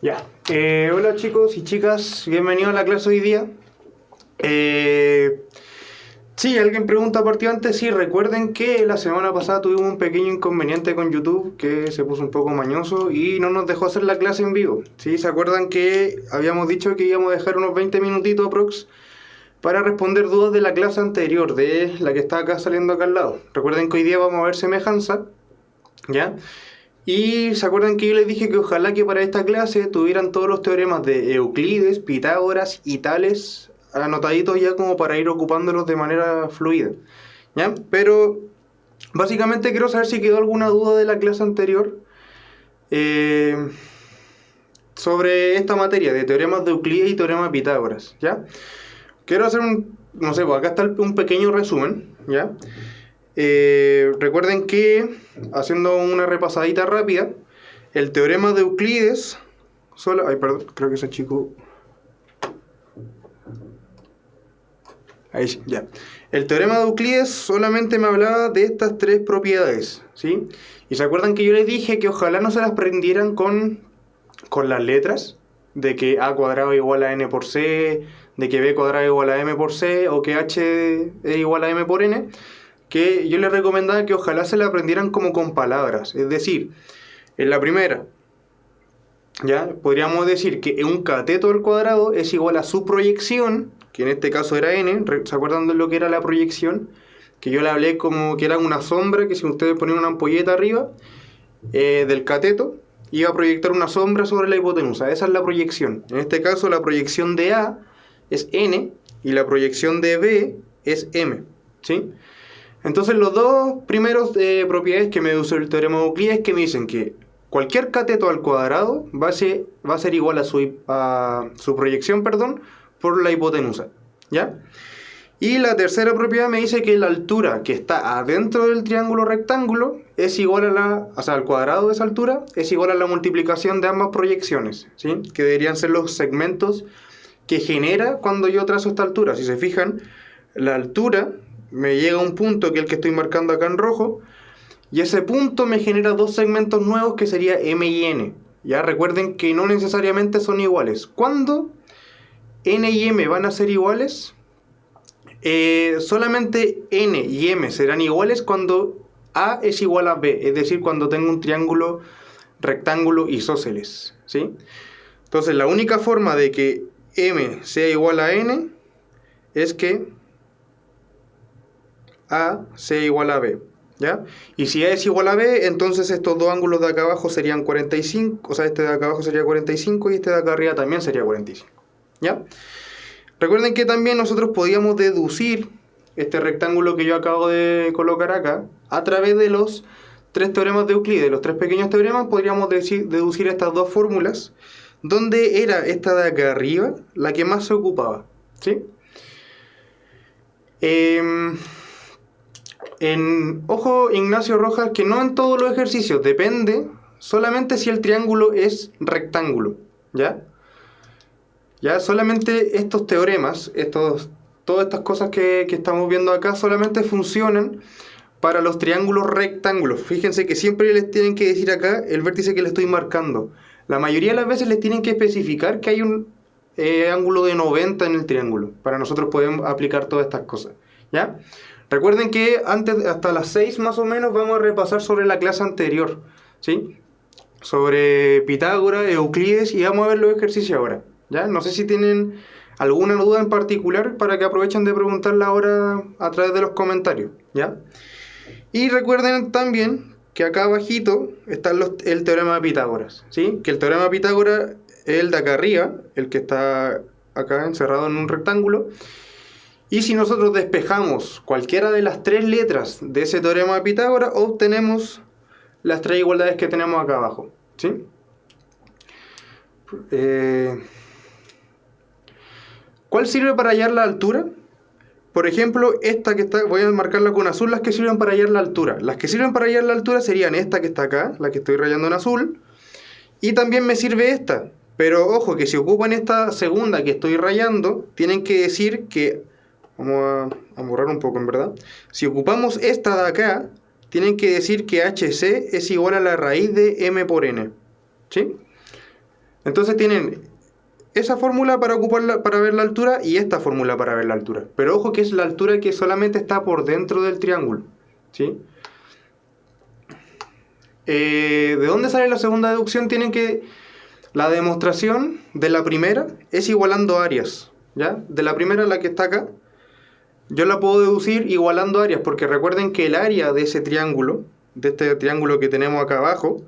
Ya. Hola chicos y chicas, bienvenidos a la clase hoy día. Sí, alguien pregunta partido antes. Sí, recuerden que la semana pasada tuvimos un pequeño inconveniente con YouTube que se puso un poco mañoso y no nos dejó hacer la clase en vivo. ¿Sí? ¿Se acuerdan que habíamos dicho que íbamos a dejar unos 20 minutitos aprox para responder dudas de la clase anterior, de la que está acá saliendo acá al lado? Recuerden que hoy día vamos a ver semejanza, ¿ya? Y se acuerdan que yo les dije que ojalá que para esta clase tuvieran todos los teoremas de Euclides, Pitágoras y Tales anotaditos ya como para ir ocupándolos de manera fluida, ¿ya? Pero básicamente quiero saber si quedó alguna duda de la clase anterior eh, sobre esta materia de teoremas de Euclides y teorema de Pitágoras, ¿ya? Quiero hacer no sé, pues acá está un pequeño resumen, ¿ya? Recuerden que, haciendo una repasadita rápida, el teorema de Euclides... Ay, perdón, creo que ese chico... Ahí sí, ya. El teorema de Euclides solamente me hablaba de estas tres propiedades, ¿sí? Y se acuerdan que yo les dije que ojalá no se las prendieran con las letras, de que a cuadrado igual a n por c, de que b cuadrado igual a m por c, o que h es igual a m por n, que yo les recomendaba que ojalá se la aprendieran como con palabras. Es decir, en la primera, ya podríamos decir que un cateto al cuadrado es igual a su proyección, que en este caso era n. ¿Se acuerdan de lo que era la proyección? Que yo le hablé como que era una sombra, que si ustedes ponían una ampolleta arriba del cateto, iba a proyectar una sombra sobre la hipotenusa. Esa es la proyección. En este caso la proyección de A es n y la proyección de B es m, ¿sí? Entonces los dos primeros propiedades que me deduce el teorema de Euclides que me dicen que cualquier cateto al cuadrado va a ser igual a su proyección, perdón, por la hipotenusa, ¿ya? Y la tercera propiedad me dice que la altura que está adentro del triángulo rectángulo es igual o sea, al cuadrado de esa altura es igual a la multiplicación de ambas proyecciones, ¿sí? Que deberían ser los segmentos que genera cuando yo trazo esta altura. Si se fijan, la altura me llega a un punto que es el que estoy marcando acá en rojo, y ese punto me genera dos segmentos nuevos que sería M y N. Ya recuerden que no necesariamente son iguales. ¿Cuándo N y M van a ser iguales? Solamente N y M serán iguales cuando A es igual a B, es decir, cuando tengo un triángulo rectángulo isósceles, ¿sí? Entonces la única forma de que M sea igual a N es que A sea igual a B, ¿ya? Y si A es igual a B, entonces estos dos ángulos de acá abajo serían 45, o sea, este de acá abajo sería 45 y este de acá arriba también sería 45, ¿ya? Recuerden que también nosotros podíamos deducir este rectángulo que yo acabo de colocar acá a través de los tres teoremas de Euclides, los tres pequeños teoremas, podríamos deducir estas dos fórmulas, donde era esta de acá arriba la que más se ocupaba, ¿sí? Ojo, Ignacio Rojas, que no en todos los ejercicios, depende solamente si el triángulo es rectángulo, ¿ya? Ya solamente estos teoremas, todas estas cosas que estamos viendo acá solamente funcionan para los triángulos rectángulos. Fíjense que siempre les tienen que decir acá el vértice que le estoy marcando. La mayoría de las veces les tienen que especificar que hay un ángulo de 90 en el triángulo, para nosotros poder aplicar todas estas cosas, ¿ya? Recuerden que antes, hasta las 6 más o menos, vamos a repasar sobre la clase anterior, ¿sí? Sobre Pitágoras, Euclides, y vamos a ver los ejercicios ahora, ¿ya? No sé si tienen alguna duda en particular para que aprovechen de preguntarla ahora a través de los comentarios, ¿ya? Y recuerden también que acá abajito está el teorema de Pitágoras, ¿sí? Que el teorema de Pitágoras es el de acá arriba, el que está acá encerrado en un rectángulo. Y si nosotros despejamos cualquiera de las tres letras de ese teorema de Pitágoras, obtenemos las tres igualdades que tenemos acá abajo, ¿sí? ¿Cuál sirve para hallar la altura? Por ejemplo, esta que está, voy a marcarla con azul, las que sirven para hallar la altura. Las que sirven para hallar la altura serían esta que está acá, la que estoy rayando en azul, y también me sirve esta. Pero ojo, que si ocupan esta segunda que estoy rayando, tienen que decir que... Vamos a borrar un poco, en verdad. Si ocupamos esta de acá, tienen que decir que HC es igual a la raíz de M por N, ¿sí? Entonces tienen esa fórmula para ocuparla, para ver la altura, y esta fórmula para ver la altura. Pero ojo que es la altura que solamente está por dentro del triángulo, ¿sí? ¿De dónde sale la segunda deducción? Tienen que... La demostración de la primera es igualando áreas, ¿ya? De la primera, la que está acá, yo la puedo deducir igualando áreas, porque recuerden que el área de ese triángulo, de este triángulo que tenemos acá abajo,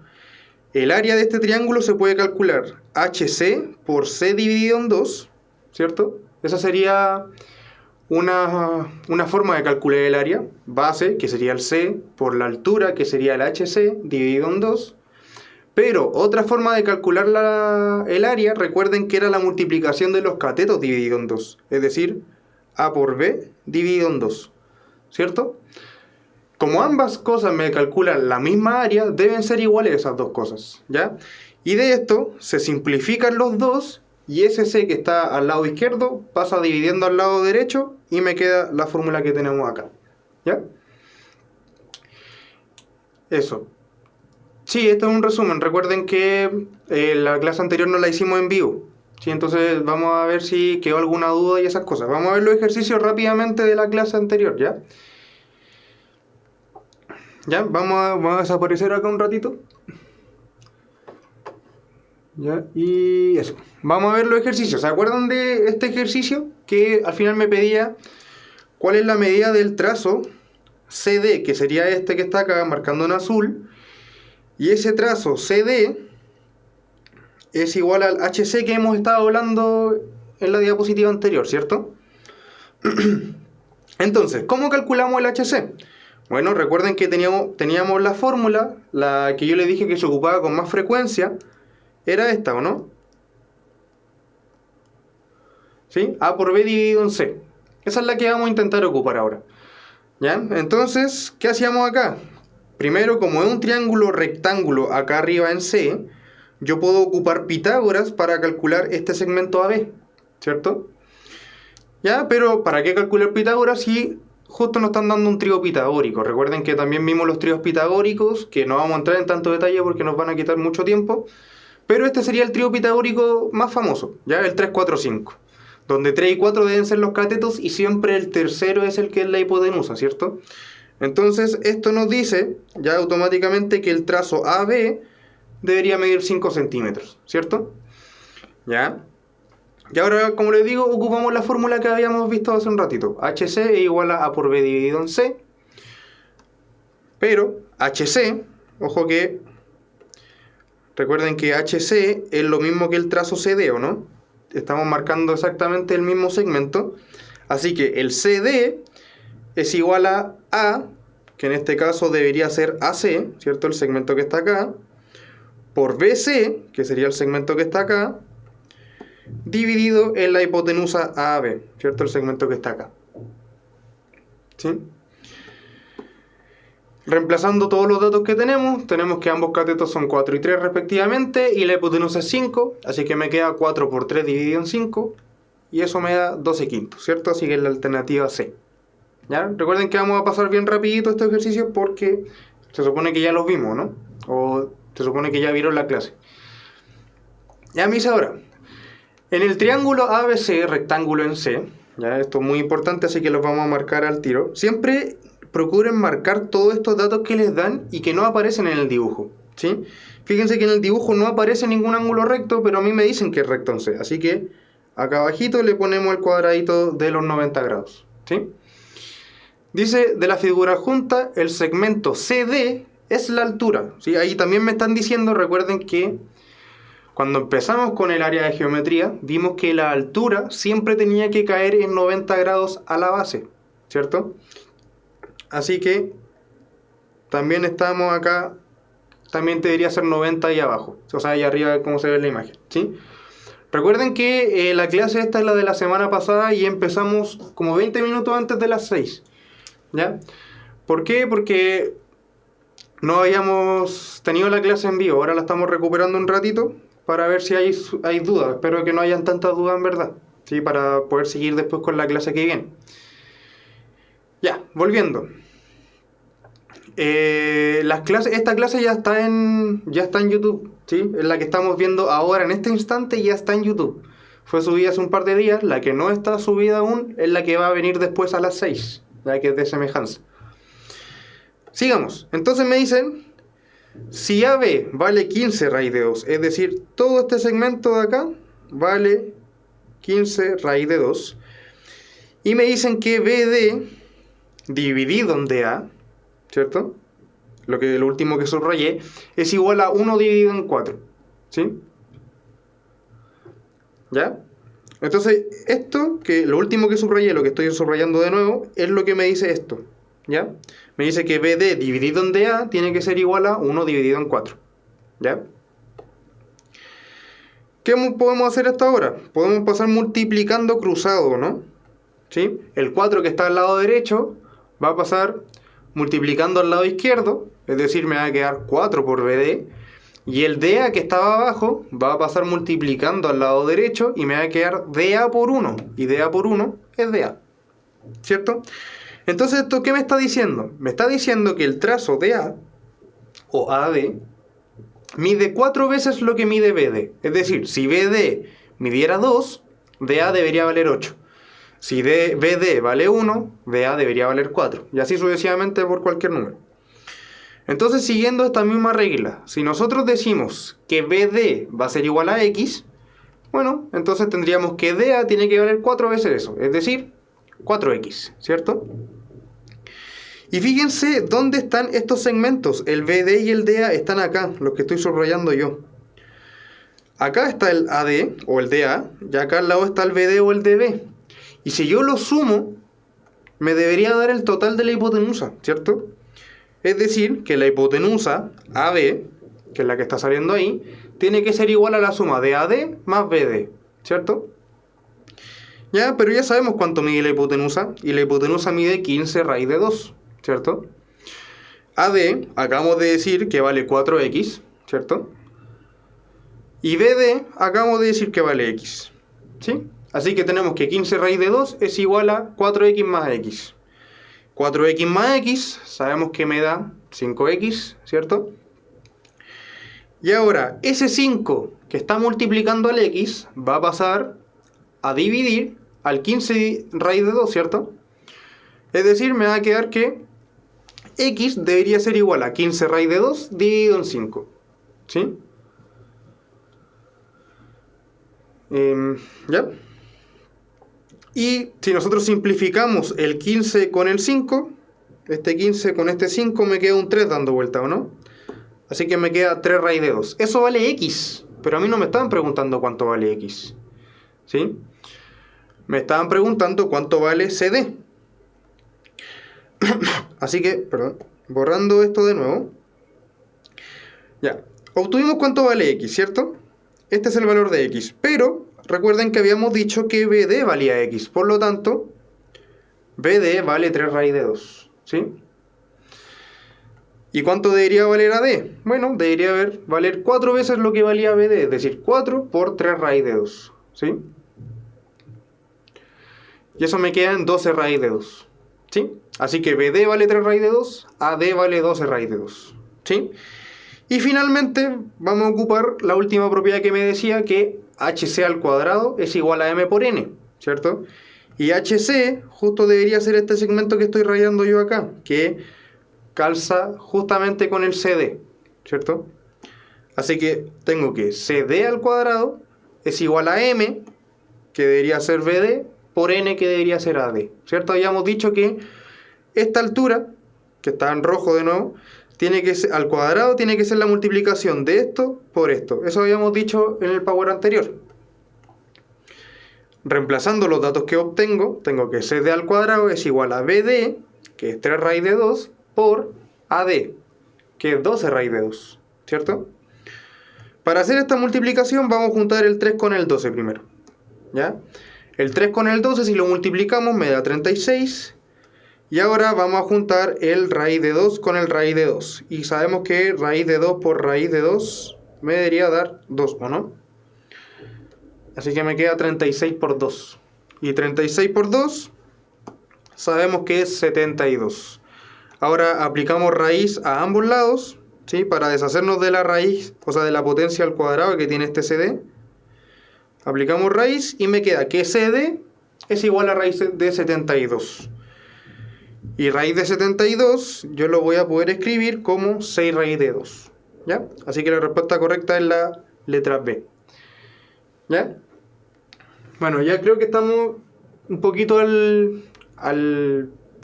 el área de este triángulo se puede calcular HC por C dividido en 2, ¿cierto? Esa sería una forma de calcular el área. Base, que sería el C, por la altura, que sería el HC, dividido en 2. Pero otra forma de calcular el área, recuerden que era la multiplicación de los catetos dividido en 2. Es decir, A por B dividido en 2, ¿cierto? Como ambas cosas me calculan la misma área, deben ser iguales esas dos cosas, ¿ya? Y de esto se simplifican los dos, y ese C que está al lado izquierdo pasa dividiendo al lado derecho y me queda la fórmula que tenemos acá, ¿ya? Eso. Sí, esto es un resumen. Recuerden que la clase anterior no la hicimos en vivo, ¿sí? Entonces vamos a ver si quedó alguna duda y esas cosas. Vamos a ver los ejercicios rápidamente de la clase anterior, ¿ya? Ya, vamos a desaparecer acá un ratito. Ya, y eso. Vamos a ver los ejercicios. ¿Se acuerdan de este ejercicio? Que al final me pedía cuál es la medida del trazo CD, que sería este que está acá marcando en azul. Y ese trazo CD es igual al HC que hemos estado hablando en la diapositiva anterior, ¿cierto? Entonces, ¿cómo calculamos el HC? Bueno, recuerden que teníamos la fórmula, la que yo les dije que se ocupaba con más frecuencia, era esta, ¿o no? ¿Sí? A por B dividido en C. Esa es la que vamos a intentar ocupar ahora, ¿ya? Entonces, ¿qué hacíamos acá? Primero, como es un triángulo rectángulo acá arriba en C, yo puedo ocupar Pitágoras para calcular este segmento AB, ¿cierto? ¿Ya? Pero, ¿para qué calcular Pitágoras si justo nos están dando un trío pitagórico? Recuerden que también vimos los tríos pitagóricos, que no vamos a entrar en tanto detalle porque nos van a quitar mucho tiempo. Pero este sería el trío pitagórico más famoso, ¿ya? El 3, 4, 5. Donde 3 y 4 deben ser los catetos y siempre el tercero es el que es la hipotenusa, ¿cierto? Entonces, esto nos dice ya automáticamente que el trazo AB debería medir 5 centímetros, ¿cierto? ¿Ya? Y ahora, como les digo, ocupamos la fórmula que habíamos visto hace un ratito. HC es igual a por B dividido en C. Pero HC, ojo que recuerden que HC es lo mismo que el trazo CD, ¿o no? Estamos marcando exactamente el mismo segmento. Así que el CD es igual a A, que en este caso debería ser AC, ¿cierto? El segmento que está acá, por BC, que sería el segmento que está acá, dividido en la hipotenusa AB, ¿cierto? El segmento que está acá. ¿Sí? Reemplazando todos los datos que tenemos que ambos catetos son 4 y 3 respectivamente, y la hipotenusa es 5, así que me queda 4 por 3 dividido en 5, y eso me da 12 quintos, ¿cierto? Así que es la alternativa C. ¿Ya? Recuerden que vamos a pasar bien rapidito este ejercicio porque se supone que ya los vimos, ¿no? O se supone que ya vieron la clase. Ya me dice ahora, en el triángulo ABC, rectángulo en C, ya esto es muy importante, así que los vamos a marcar al tiro. Siempre procuren marcar todos estos datos que les dan y que no aparecen en el dibujo, ¿sí? Fíjense que en el dibujo no aparece ningún ángulo recto, pero a mí me dicen que es recto en C, así que acá abajito le ponemos el cuadradito de los 90 grados, ¿sí? Dice, de la figura junta, el segmento CD es la altura, ¿sí? Ahí también me están diciendo, recuerden que cuando empezamos con el área de geometría, vimos que la altura siempre tenía que caer en 90 grados a la base, ¿cierto? Así que también estamos acá, también debería ser 90 ahí abajo, o sea, ahí arriba como se ve en la imagen, ¿sí? Recuerden que la clase esta es la de la semana pasada y empezamos como 20 minutos antes de las 6. ¿Ya? ¿Por qué? Porque no habíamos tenido la clase en vivo, ahora la estamos recuperando un ratito para ver si hay dudas. Espero que no hayan tantas dudas en verdad, ¿sí? Para poder seguir después con la clase que viene. Ya, volviendo. Esta clase ya está en YouTube, ¿sí? Es la que estamos viendo ahora en este instante, ya está en YouTube. Fue subida hace un par de días. La que no está subida aún es la que va a venir después a las 6, la que es de semejanza. Sigamos. Entonces me dicen, si AB vale 15 raíz de 2, es decir, todo este segmento de acá vale 15 raíz de 2, y me dicen que BD dividido en DA, ¿cierto? Lo último que subrayé, es igual a 1 dividido en 4, ¿sí? ¿Ya? Entonces, esto, que lo último que subrayé, lo que estoy subrayando de nuevo, es lo que me dice esto, ¿ya? Me dice que BD dividido en DA tiene que ser igual a 1 dividido en 4, ¿ya? ¿Qué podemos hacer hasta ahora? Podemos pasar multiplicando cruzado, ¿no? ¿Sí? El 4 que está al lado derecho va a pasar multiplicando al lado izquierdo, es decir, me va a quedar 4 por BD, y el DA que estaba abajo va a pasar multiplicando al lado derecho y me va a quedar DA por 1, y DA por 1 es DA, ¿cierto? Entonces, ¿esto qué me está diciendo? Me está diciendo que el trazo DA, o AD, mide 4 veces lo que mide BD. Es decir, si BD midiera 2, DA debería valer 8. Si BD vale 1, DA debería valer 4. Y así sucesivamente por cualquier número. Entonces, siguiendo esta misma regla, si nosotros decimos que BD va a ser igual a X, bueno, entonces tendríamos que DA tiene que valer 4 veces eso. Es decir, 4X, ¿cierto? Y fíjense dónde están estos segmentos. El BD y el DA están acá, los que estoy subrayando yo. Acá está el AD o el DA, y acá al lado está el BD o el DB. Y si yo lo sumo, me debería dar el total de la hipotenusa, ¿cierto? Es decir, que la hipotenusa AB, que es la que está saliendo ahí, tiene que ser igual a la suma de AD más BD, ¿cierto? Ya, pero ya sabemos cuánto mide la hipotenusa, y la hipotenusa mide 15 raíz de 2, ¿cierto? AD, acabamos de decir que vale 4X, ¿cierto? Y BD, acabamos de decir que vale X, ¿sí? Así que tenemos que 15 raíz de 2 es igual a 4X más X. 4X más X, sabemos que me da 5X, ¿cierto? Y ahora, ese 5 que está multiplicando al X va a pasar a dividir al 15 raíz de 2, ¿cierto? Es decir, me va a quedar que X debería ser igual a 15 raíz de 2 dividido en 5, ¿sí? ¿Ya? Y si nosotros simplificamos el 15 con el 5, este 15 con este 5 me queda un 3 dando vuelta, ¿o no? Así que me queda 3 raíz de 2. Eso vale X, pero a mí no me estaban preguntando cuánto vale X, ¿sí? Me estaban preguntando cuánto vale CD. Así que, perdón, borrando esto de nuevo. Ya, obtuvimos cuánto vale X, ¿cierto? Este es el valor de X, pero recuerden que habíamos dicho que BD valía X, por lo tanto, BD vale 3 raíz de 2, ¿sí? ¿Y cuánto debería valer AD? Bueno, debería valer 4 veces lo que valía BD, es decir, 4 por 3 raíz de 2, ¿sí? Y eso me queda en 12 raíz de 2, ¿sí? Así que BD vale 3 raíz de 2, AD vale 12 raíz de 2, ¿sí? Y finalmente vamos a ocupar la última propiedad que me decía, que HC al cuadrado es igual a M por N, ¿cierto? Y HC justo debería ser este segmento que estoy rayando yo acá, que calza justamente con el CD, ¿cierto? Así que tengo que CD al cuadrado es igual a M, que debería ser BD, por N, que debería ser AD, ¿cierto? Habíamos dicho que esta altura, que está en rojo de nuevo, tiene que ser, al cuadrado tiene que ser la multiplicación de esto por esto. Eso habíamos dicho en el power anterior. Reemplazando los datos que obtengo, tengo que CD al cuadrado es igual a BD, que es 3 raíz de 2, por AD, que es 12 raíz de 2, ¿cierto? Para hacer esta multiplicación vamos a juntar el 3 con el 12 primero, ¿ya? El 3 con el 12, si lo multiplicamos, me da 36. Y ahora vamos a juntar el raíz de 2 con el raíz de 2. Y sabemos que raíz de 2 por raíz de 2 me debería dar 2, ¿o no? Así que me queda 36 por 2. Y 36 por 2 sabemos que es 72. Ahora aplicamos raíz a ambos lados, ¿sí? Para deshacernos de la raíz, o sea, de la potencia al cuadrado que tiene este CD. Aplicamos raíz y me queda que CD es igual a raíz de 72. Y raíz de 72 yo lo voy a poder escribir como 6 raíz de 2. ¿Ya? Así que la respuesta correcta es la letra B. ¿Ya? Bueno, ya creo que estamos un poquito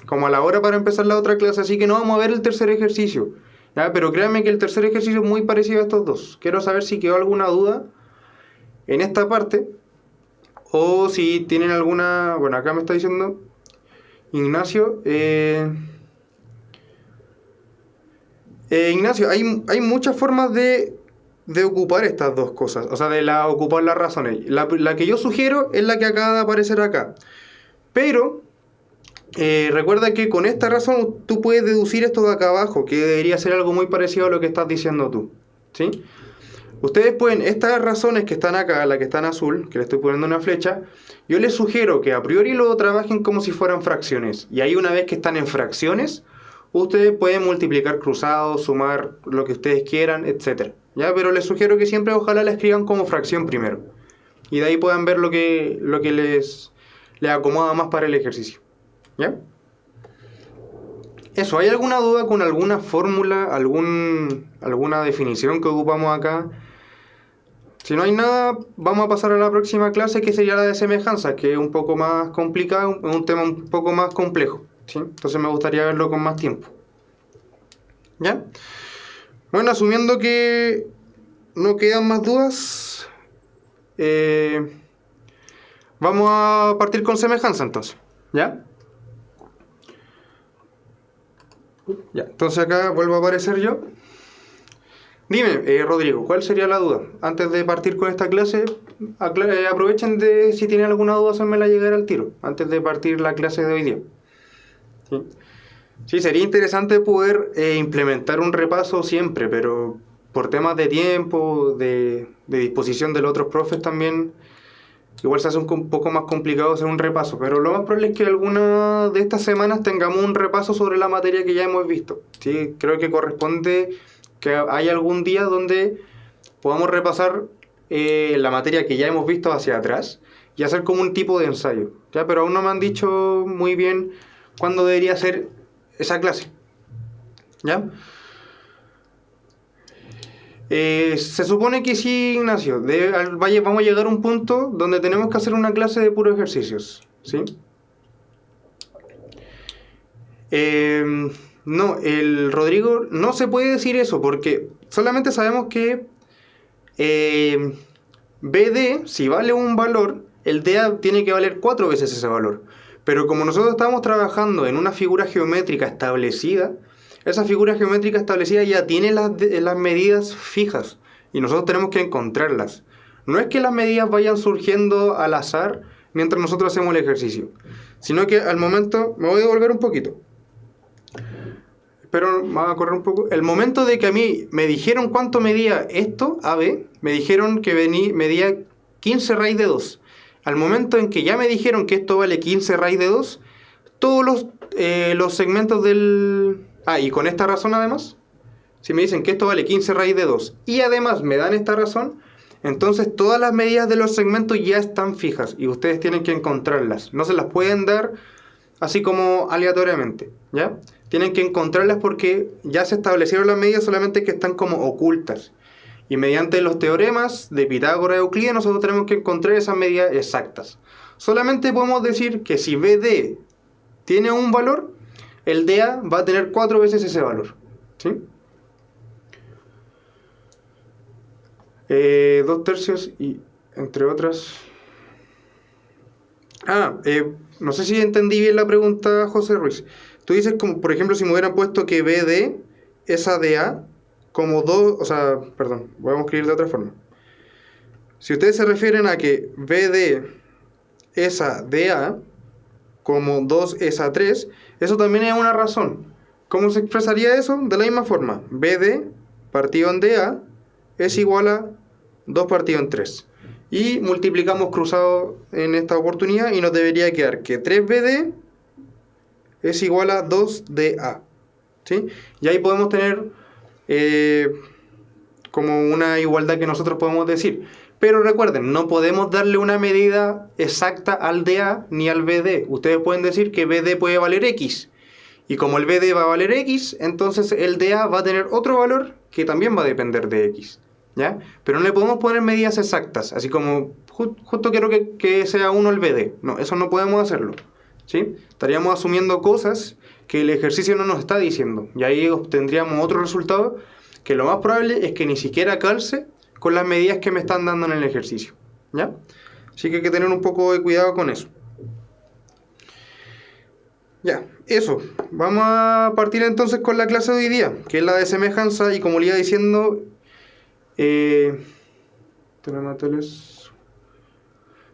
como a la hora para empezar la otra clase, así que no vamos a ver el tercer ejercicio. ¿Ya? Pero créanme que el tercer ejercicio es muy parecido a estos dos. Quiero saber si quedó alguna duda en esta parte o si tienen alguna... Bueno, acá me está diciendo Ignacio. Ignacio, hay muchas formas de ocupar estas dos cosas, o sea, ocupar las razones. La que yo sugiero es la que acaba de aparecer acá. Pero recuerda que con esta razón tú puedes deducir esto de acá abajo, que debería ser algo muy parecido a lo que estás diciendo tú. ¿Sí? Ustedes pueden, estas razones que están acá, la que está en azul, que le estoy poniendo una flecha, yo les sugiero que a priori lo trabajen como si fueran fracciones. Y ahí una vez que están en fracciones, ustedes pueden multiplicar cruzados, sumar lo que ustedes quieran, etc. ¿Ya? Pero les sugiero que siempre ojalá la escriban como fracción primero. Y de ahí puedan ver lo que les acomoda más para el ejercicio. ¿Ya? Eso, ¿hay alguna duda con alguna fórmula, alguna definición que ocupamos acá? Si no hay nada, vamos a pasar a la próxima clase, que sería la de semejanza, que es un poco más complicado, es un tema un poco más complejo, ¿sí? Entonces me gustaría verlo con más tiempo. ¿Ya? Bueno, asumiendo que no quedan más dudas, vamos a partir con semejanza entonces. ¿Ya? Ya, entonces acá vuelvo a aparecer yo. Dime, Rodrigo, ¿cuál sería la duda? Antes de partir con esta clase, aprovechen de, si tienen alguna duda, hacérmela llegar al tiro, antes de partir la clase de hoy día. ¿Sí? Sí, sería interesante poder implementar un repaso siempre, pero por temas de tiempo, de disposición de los otros profes también, igual se hace un poco más complicado hacer un repaso, pero lo más probable es que alguna de estas semanas tengamos un repaso sobre la materia que ya hemos visto. ¿Sí? Creo que corresponde que haya algún día donde podamos repasar la materia que ya hemos visto hacia atrás y hacer como un tipo de ensayo. ¿Ya? Pero aún no me han dicho muy bien cuándo debería ser esa clase. ¿Ya? Se supone que sí, Ignacio. Vamos a llegar a un punto donde tenemos que hacer una clase de puros ejercicios. ¿Sí? No, el Rodrigo no se puede decir eso porque solamente sabemos que BD, si vale un valor, el DA tiene que valer 4 veces ese valor. Pero como nosotros estamos trabajando en una figura geométrica establecida, esa figura geométrica establecida ya tiene las medidas fijas y nosotros tenemos que encontrarlas. No es que las medidas vayan surgiendo al azar mientras nosotros hacemos el ejercicio, sino que al momento, me voy a devolver un poquito, pero me va a correr un poco. El momento de que a mí me dijeron cuánto medía esto, AB, me dijeron que medía 15 raíz de 2. Al momento en que ya me dijeron que esto vale 15 raíz de 2, todos los segmentos del... y con esta razón además, si me dicen que esto vale 15 raíz de 2 y además me dan esta razón, entonces todas las medidas de los segmentos ya están fijas y ustedes tienen que encontrarlas. No se las pueden dar así como aleatoriamente, ¿ya? Tienen que encontrarlas porque ya se establecieron las medidas, solamente que están como ocultas. Y mediante los teoremas de Pitágoras y Euclides nosotros tenemos que encontrar esas medidas exactas. Solamente podemos decir que si BD tiene un valor, el DA va a tener 4 veces ese valor. ¿Sí? 2/3 y entre otras... no sé si entendí bien la pregunta, José Ruiz. Tú dices, como, por ejemplo, si me hubieran puesto que BD es ADA como 2... O sea, perdón, voy a escribir de otra forma. Si ustedes se refieren a que BD es ADA como 2 es A3, eso también es una razón. ¿Cómo se expresaría eso? De la misma forma. BD partido en DA es igual a 2 partido en 3. Y multiplicamos cruzado en esta oportunidad y nos debería quedar que 3BD es igual a 2DA. ¿sí? Y ahí podemos tener como una igualdad que nosotros podemos decir. Pero recuerden, no podemos darle una medida exacta al DA ni al BD. Ustedes pueden decir que BD puede valer X. Y como el BD va a valer X, entonces el DA va a tener otro valor que también va a depender de X. ¿Ya? Pero no le podemos poner medidas exactas. Así como, justo quiero que sea 1 el BD. No, eso no podemos hacerlo. ¿Sí? Estaríamos asumiendo cosas que el ejercicio no nos está diciendo. Y ahí obtendríamos otro resultado que lo más probable es que ni siquiera calce con las medidas que me están dando en el ejercicio. ¿Ya? Así que hay que tener un poco de cuidado con eso. Ya, eso. Vamos a partir entonces con la clase de hoy día, que es la de semejanza, y como le iba diciendo,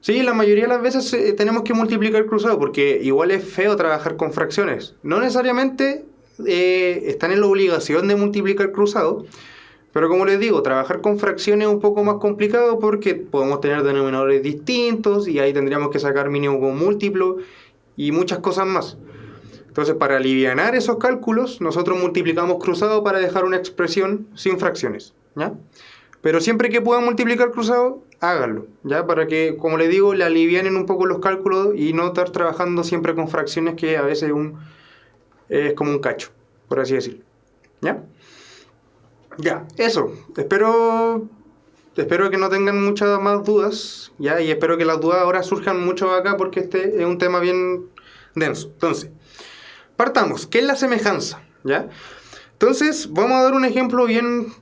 sí, la mayoría de las veces tenemos que multiplicar cruzado, porque igual es feo trabajar con fracciones. No necesariamente están en la obligación de multiplicar cruzado, pero como les digo, trabajar con fracciones es un poco más complicado porque podemos tener denominadores distintos y ahí tendríamos que sacar mínimo con múltiplo y muchas cosas más. Entonces, para alivianar esos cálculos, nosotros multiplicamos cruzado para dejar una expresión sin fracciones, ¿ya? Pero siempre que puedan multiplicar cruzado, háganlo, ¿ya? Para que, como les digo, le alivianen un poco los cálculos y no estar trabajando siempre con fracciones que a veces es como un cacho, por así decirlo, ¿ya? Ya, eso. Espero que no tengan muchas más dudas, ¿ya? Y espero que las dudas ahora surjan mucho acá porque este es un tema bien denso. Entonces, partamos. ¿Qué es la semejanza? ¿Ya? Entonces, vamos a dar un ejemplo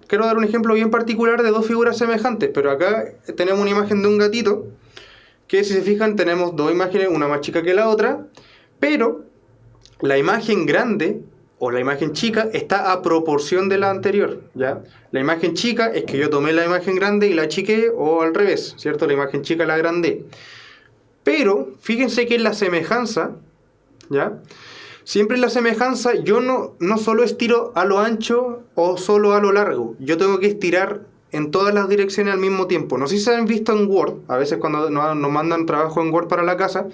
quiero dar un ejemplo bien particular de dos figuras semejantes, pero acá tenemos una imagen de un gatito, que si se fijan tenemos dos imágenes, una más chica que la otra, pero la imagen grande o la imagen chica está a proporción de la anterior, ¿ya? La imagen chica es que yo tomé la imagen grande y la achiqué, o al revés, ¿cierto? La imagen chica la agrandé. Pero, fíjense que en la semejanza, ¿ya? Siempre en la semejanza yo no solo estiro a lo ancho o solo a lo largo. Yo tengo que estirar en todas las direcciones al mismo tiempo. No sé si se han visto en Word, a veces cuando nos mandan trabajo en Word para la casa,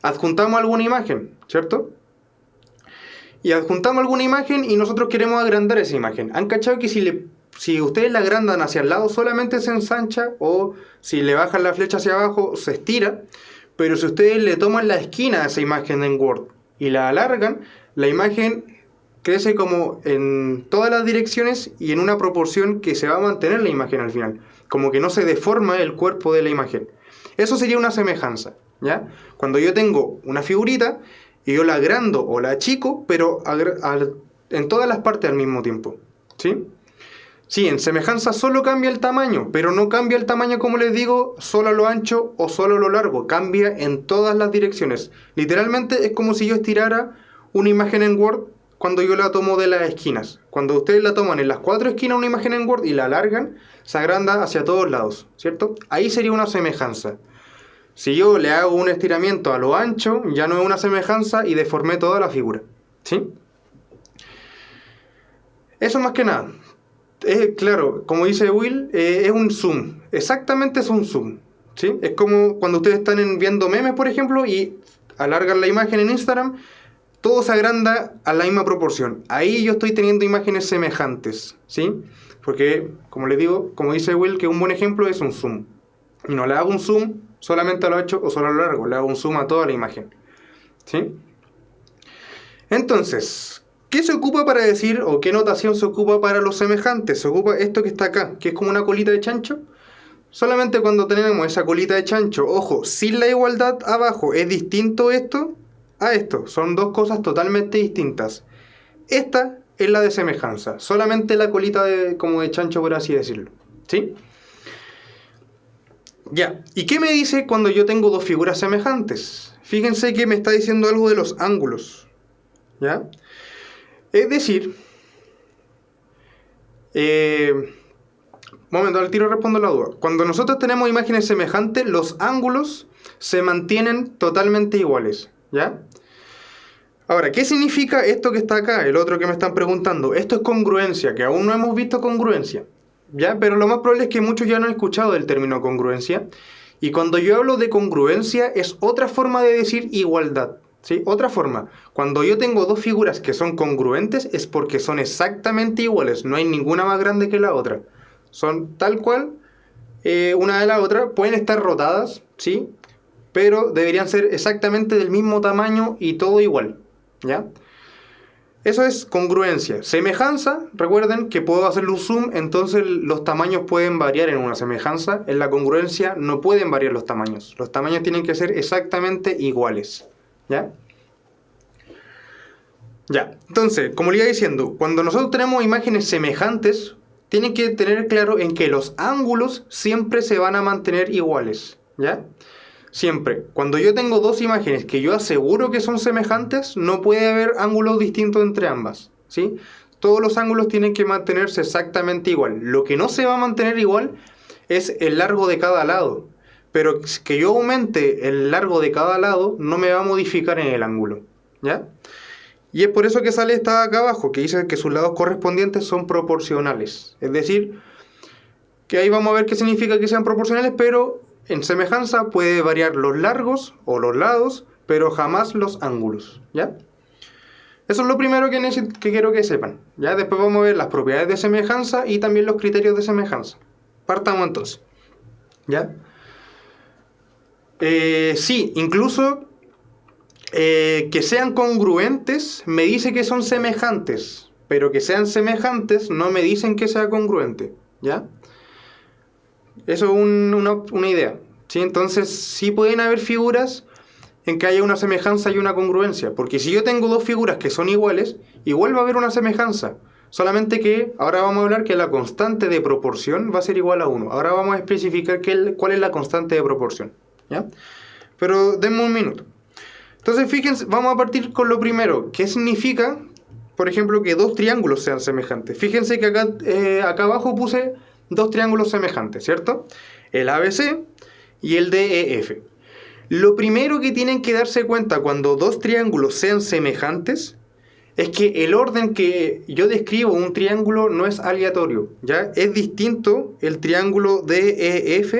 adjuntamos alguna imagen, ¿cierto? Y adjuntamos alguna imagen y nosotros queremos agrandar esa imagen. ¿Han cachado que si ustedes la agrandan hacia el lado solamente se ensancha, o si le bajan la flecha hacia abajo se estira? Pero si ustedes le toman la esquina a esa imagen en Word y la alargan, la imagen crece como en todas las direcciones y en una proporción que se va a mantener la imagen al final. Como que no se deforma el cuerpo de la imagen. Eso sería una semejanza, ¿ya? Cuando yo tengo una figurita y yo la agrando o la achico, pero en todas las partes al mismo tiempo, ¿sí? Sí, en semejanza solo cambia el tamaño, pero no cambia el tamaño, como les digo, solo a lo ancho o solo a lo largo. Cambia en todas las direcciones. Literalmente es como si yo estirara una imagen en Word cuando yo la tomo de las esquinas. Cuando ustedes la toman en las 4 esquinas una imagen en Word y la alargan, se agranda hacia todos lados, ¿cierto? Ahí sería una semejanza. Si yo le hago un estiramiento a lo ancho, ya no es una semejanza y deformé toda la figura, ¿sí? Eso más que nada. Claro, como dice Will, es un zoom. Exactamente es un zoom, ¿sí? Es como cuando ustedes están viendo memes, por ejemplo, y alargan la imagen en Instagram, todo se agranda a la misma proporción. Ahí yo estoy teniendo imágenes semejantes, ¿sí? Porque, como les digo, como dice Will, que un buen ejemplo es un zoom. Y no le hago un zoom solamente a lo ancho o solo a lo largo, le hago un zoom a toda la imagen, ¿sí? Entonces, ¿qué se ocupa para decir, o qué notación se ocupa para los semejantes? Se ocupa esto que está acá, que es como una colita de chancho. Solamente cuando tenemos esa colita de chancho, ojo, sin la igualdad abajo, es distinto esto a esto. Son dos cosas totalmente distintas. Esta es la de semejanza, solamente la colita como de chancho, por así decirlo, ¿sí? Ya, ¿y qué me dice cuando yo tengo dos figuras semejantes? Fíjense que me está diciendo algo de los ángulos, ¿ya? Es decir, momento, al tiro respondo la duda. Cuando nosotros tenemos imágenes semejantes, los ángulos se mantienen totalmente iguales, ¿ya? Ahora, ¿qué significa esto que está acá? El otro que me están preguntando. Esto es congruencia, que aún no hemos visto congruencia, ¿ya? Pero lo más probable es que muchos ya no han escuchado del término congruencia. Y cuando yo hablo de congruencia, es otra forma de decir igualdad, ¿Sí? Otra forma, cuando yo tengo dos figuras que son congruentes es porque son exactamente iguales, no hay ninguna más grande que la otra. Son tal cual una de la otra, pueden estar rotadas, ¿sí? Pero deberían ser exactamente del mismo tamaño y todo igual, ¿ya? Eso es congruencia. Semejanza, recuerden que puedo hacerle un zoom, entonces los tamaños pueden variar en una semejanza. En la congruencia no pueden variar los tamaños. Los tamaños tienen que ser exactamente iguales, ¿ya? Ya, entonces, como le iba diciendo, cuando nosotros tenemos imágenes semejantes, tienen que tener claro en que los ángulos siempre se van a mantener iguales, ¿ya? Siempre. Cuando yo tengo dos imágenes que yo aseguro que son semejantes, no puede haber ángulos distintos entre ambas, ¿sí? Todos los ángulos tienen que mantenerse exactamente igual. Lo que no se va a mantener igual es el largo de cada lado. Pero que yo aumente el largo de cada lado no me va a modificar en el ángulo, ¿ya? Y es por eso que sale esta acá abajo, que dice que sus lados correspondientes son proporcionales. Es decir, que ahí vamos a ver qué significa que sean proporcionales, pero en semejanza puede variar los largos o los lados, pero jamás los ángulos, ¿ya? Eso es lo primero que quiero que sepan, ¿ya? Después vamos a ver las propiedades de semejanza y también los criterios de semejanza. Partamos entonces, ¿ya? Sí, incluso que sean congruentes me dice que son semejantes, pero que sean semejantes no me dicen que sea congruente, ¿ya? Eso es una idea, ¿sí? Entonces sí pueden haber figuras en que haya una semejanza y una congruencia, porque si yo tengo dos figuras que son iguales, igual va a haber una semejanza, solamente que ahora vamos a hablar que la constante de proporción va a ser igual a 1. Ahora vamos a especificar cuál es la constante de proporción, ¿ya? Pero denme un minuto. Entonces fíjense, vamos a partir con lo primero. ¿Qué significa, por ejemplo, que dos triángulos sean semejantes? Fíjense que acá abajo puse dos triángulos semejantes, ¿cierto? El ABC y el DEF. Lo primero que tienen que darse cuenta cuando dos triángulos sean semejantes es que el orden que yo describo un triángulo no es aleatorio, ¿ya? Es distinto el triángulo DEF,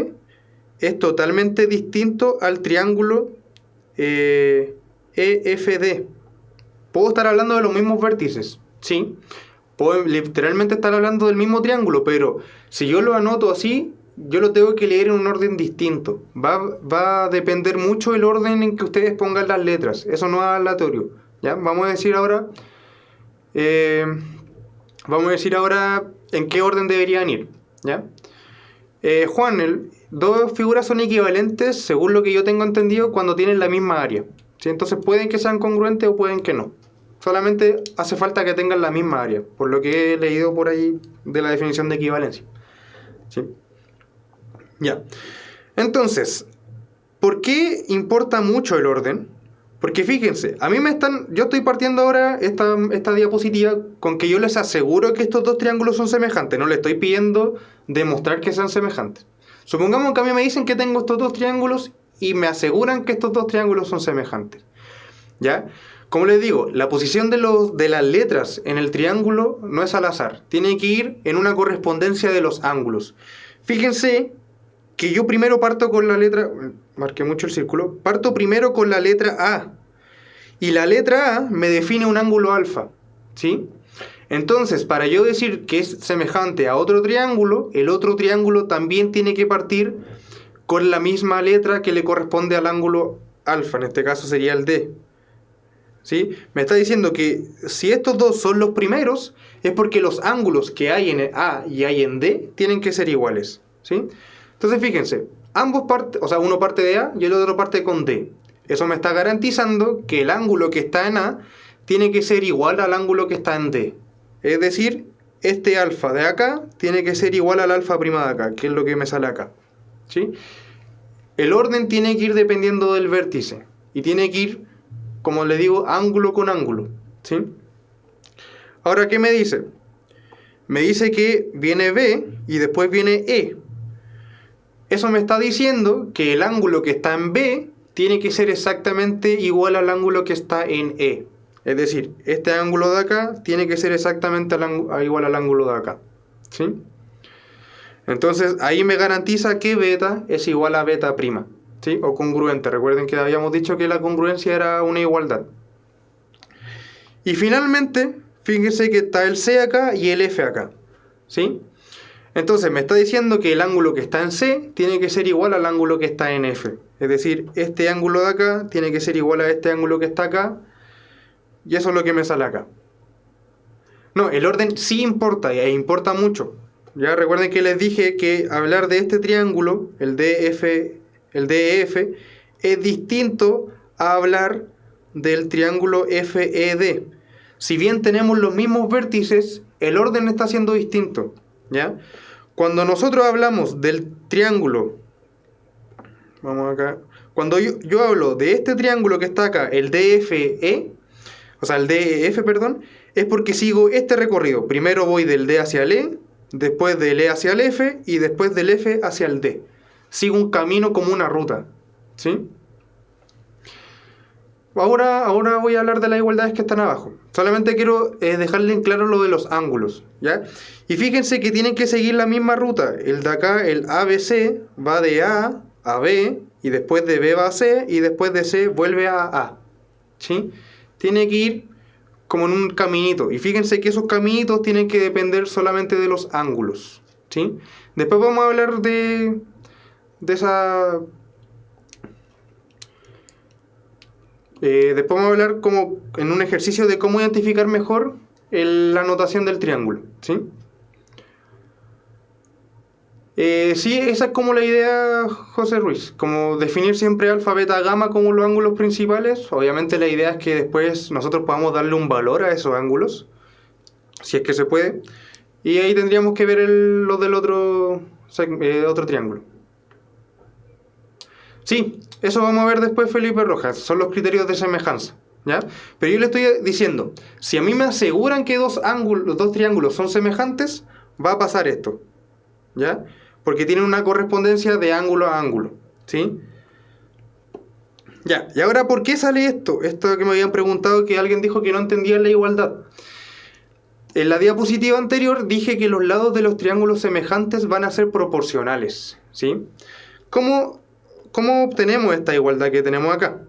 es totalmente distinto al triángulo EFD. Puedo estar hablando de los mismos vértices, ¿sí? Puedo literalmente estar hablando del mismo triángulo, pero si yo lo anoto así, yo lo tengo que leer en un orden distinto. Va a depender mucho el orden en que ustedes pongan las letras. Eso no es aleatorio, ¿ya? Vamos a decir ahora en qué orden deberían ir, ¿ya? Juan, dos figuras son equivalentes, según lo que yo tengo entendido, cuando tienen la misma área, ¿sí? Entonces pueden que sean congruentes o pueden que no. Solamente hace falta que tengan la misma área, por lo que he leído por ahí de la definición de equivalencia, ¿sí? Ya. Entonces, ¿por qué importa mucho el orden? Porque fíjense, yo estoy partiendo ahora esta diapositiva con que yo les aseguro que estos dos triángulos son semejantes. No les estoy pidiendo demostrar que sean semejantes. Supongamos que a mí me dicen que tengo estos dos triángulos y me aseguran que estos dos triángulos son semejantes, ¿ya? Como les digo, la posición de las letras en el triángulo no es al azar. Tiene que ir en una correspondencia de los ángulos. Fíjense que yo primero parto con la letra... Marqué mucho el círculo. Parto primero con la letra A. Y la letra A me define un ángulo alfa, ¿sí? Entonces, para yo decir que es semejante a otro triángulo, el otro triángulo también tiene que partir con la misma letra que le corresponde al ángulo alfa. En este caso sería el D, ¿sí? Me está diciendo que si estos dos son los primeros, es porque los ángulos que hay en A y hay en D tienen que ser iguales, ¿sí? Entonces fíjense, ambos parten, o sea, uno parte de A y el otro parte con D. Eso me está garantizando que el ángulo que está en A tiene que ser igual al ángulo que está en D. Es decir, este alfa de acá tiene que ser igual al alfa prima de acá, que es lo que me sale acá, ¿sí? El orden tiene que ir dependiendo del vértice y tiene que ir, como le digo, ángulo con ángulo, ¿sí? Ahora, ¿qué me dice? Me dice que viene B y después viene E. Eso me está diciendo que el ángulo que está en B tiene que ser exactamente igual al ángulo que está en E. Es decir, este ángulo de acá tiene que ser exactamente igual al ángulo de acá, ¿sí? Entonces ahí me garantiza que beta es igual a beta prima, ¿sí? O congruente. Recuerden que habíamos dicho que la congruencia era una igualdad. Y finalmente, fíjense que está el C acá y el F acá, ¿sí? Entonces me está diciendo que el ángulo que está en C tiene que ser igual al ángulo que está en F. Es decir, este ángulo de acá tiene que ser igual a este ángulo que está acá. Y eso es lo que me sale acá. No, el orden sí importa, e importa mucho. Ya recuerden que les dije que hablar de este triángulo, el DF, el DEF, es distinto a hablar del triángulo FED. Si bien tenemos los mismos vértices, el orden está siendo distinto, ¿ya? Cuando nosotros hablamos del triángulo, vamos acá, cuando yo hablo de este triángulo que está acá, el DFE, o sea, el DEF, perdón, es porque sigo este recorrido. Primero voy del D hacia el E, después del E hacia el F y después del F hacia el D. Sigo un camino como una ruta, ¿sí? Ahora voy a hablar de las igualdades que están abajo. Solamente quiero dejarle en claro lo de los ángulos, ¿ya? Y fíjense que tienen que seguir la misma ruta. El de acá, el ABC, va de A a B, y después de B va a C, y después de C vuelve a A, ¿sí? Tiene que ir como en un caminito. Y fíjense que esos caminitos tienen que depender solamente de los ángulos, ¿sí? Después vamos a hablar de esa... después vamos a hablar como en un ejercicio de cómo identificar mejor la notación del triángulo, ¿sí? Sí, esa es como la idea, José Ruiz, como definir siempre alfa, beta, gamma como los ángulos principales. Obviamente la idea es que después nosotros podamos darle un valor a esos ángulos, si es que se puede, y ahí tendríamos que ver lo del otro triángulo. Sí, eso vamos a ver después, Felipe Rojas, son los criterios de semejanza, ¿ya? Pero yo le estoy diciendo, si a mí me aseguran que dos triángulos son semejantes, va a pasar esto, ¿ya? Porque tienen una correspondencia de ángulo a ángulo, ¿sí? Ya, y ahora, ¿por qué sale esto? Esto que me habían preguntado, que alguien dijo que no entendía la igualdad. En la diapositiva anterior dije que los lados de los triángulos semejantes van a ser proporcionales, ¿sí? ¿Cómo obtenemos esta igualdad que tenemos acá?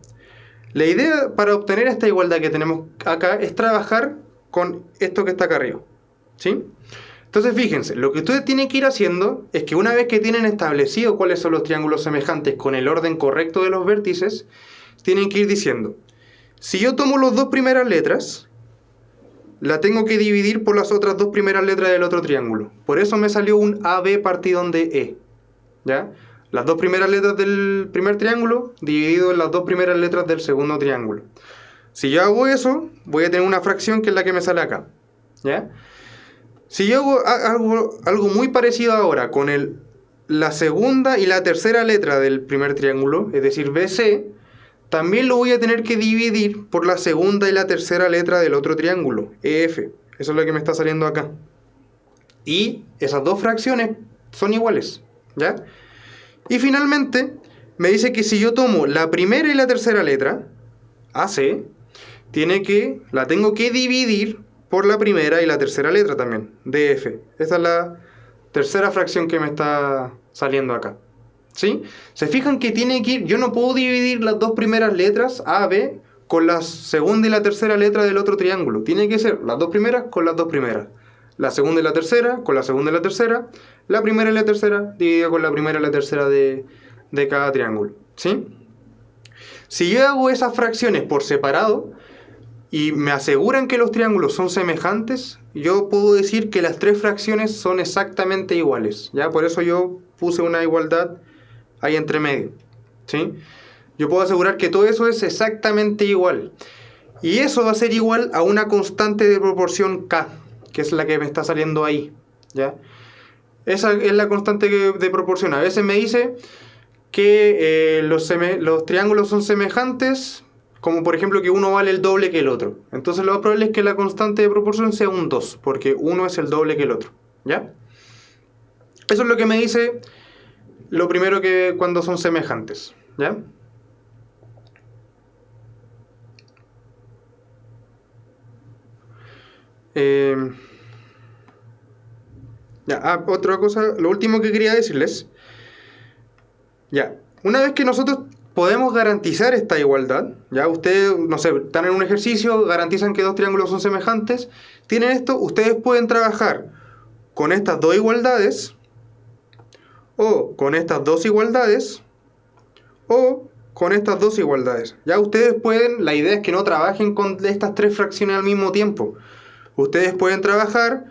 La idea para obtener esta igualdad que tenemos acá es trabajar con esto que está acá arriba, ¿sí? Entonces fíjense, lo que ustedes tienen que ir haciendo es que una vez que tienen establecido cuáles son los triángulos semejantes con el orden correcto de los vértices, tienen que ir diciendo, si yo tomo las dos primeras letras, la tengo que dividir por las otras dos primeras letras del otro triángulo. Por eso me salió un AB partido en DE, ¿ya? Las dos primeras letras del primer triángulo dividido en las dos primeras letras del segundo triángulo. Si yo hago eso, voy a tener una fracción que es la que me sale acá, ¿ya? Si yo hago algo muy parecido ahora con la segunda y la tercera letra del primer triángulo, es decir, BC, también lo voy a tener que dividir por la segunda y la tercera letra del otro triángulo, EF. Eso es lo que me está saliendo acá. Y esas dos fracciones son iguales, ¿ya? Y finalmente, me dice que si yo tomo la primera y la tercera letra, AC, la tengo que dividir por la primera y la tercera letra también, DF. Esta es la tercera fracción que me está saliendo acá, ¿sí? Se fijan que tiene que ir, yo no puedo dividir las dos primeras letras, A, B, con la segunda y la tercera letra del otro triángulo. Tiene que ser las dos primeras con las dos primeras. La segunda y la tercera con la segunda y la tercera. La primera y la tercera dividida con la primera y la tercera de cada triángulo, ¿sí? Si yo hago esas fracciones por separado y me aseguran que los triángulos son semejantes, yo puedo decir que las tres fracciones son exactamente iguales, ¿ya? Por eso yo puse una igualdad ahí entre medio, ¿sí? Yo puedo asegurar que todo eso es exactamente igual. Y eso va a ser igual a una constante de proporción K, que es la que me está saliendo ahí, ¿ya? Esa es la constante de proporción. A veces me dice que los triángulos son semejantes, como por ejemplo que uno vale el doble que el otro. Entonces lo más probable es que la constante de proporción sea un 2, porque uno es el doble que el otro, ¿ya? Eso es lo que me dice lo primero que cuando son semejantes, ¿ya? Otra cosa, lo último que quería decirles, ya, Una vez que nosotros podemos garantizar esta igualdad, ya ustedes, no sé, están en un ejercicio, garantizan que dos triángulos son semejantes, tienen esto, ustedes pueden trabajar con estas dos igualdades, o con estas dos igualdades, o con estas dos igualdades. Ya ustedes pueden, la idea es que no trabajen con estas tres fracciones al mismo tiempo. Ustedes pueden trabajar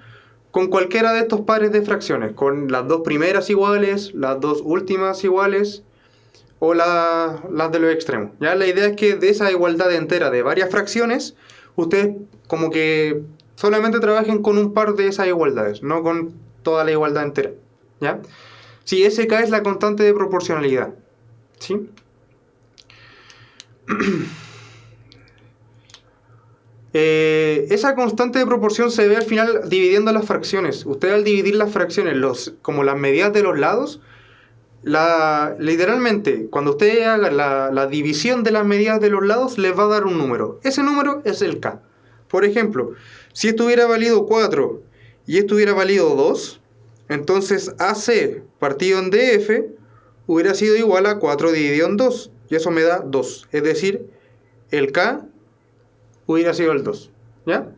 con cualquiera de estos pares de fracciones, con las dos primeras iguales, las dos últimas iguales, o las de los extremos. ¿Ya? La idea es que de esa igualdad entera de varias fracciones, ustedes como que solamente trabajen con un par de esas igualdades, no con toda la igualdad entera. ¿Ya? Sí, SK es la constante de proporcionalidad. ¿Sí? Esa constante de proporción se ve al final dividiendo las fracciones. Usted al dividir las fracciones, como las medidas de los lados, literalmente, cuando usted haga la división de las medidas de los lados, les va a dar un número. Ese número es el K. Por ejemplo, si esto hubiera valido 4 y esto hubiera valido 2, entonces AC partido en DF hubiera sido igual a 4 dividido en 2. Y eso me da 2. Es decir, el K hubiera sido el 2. ¿Ya?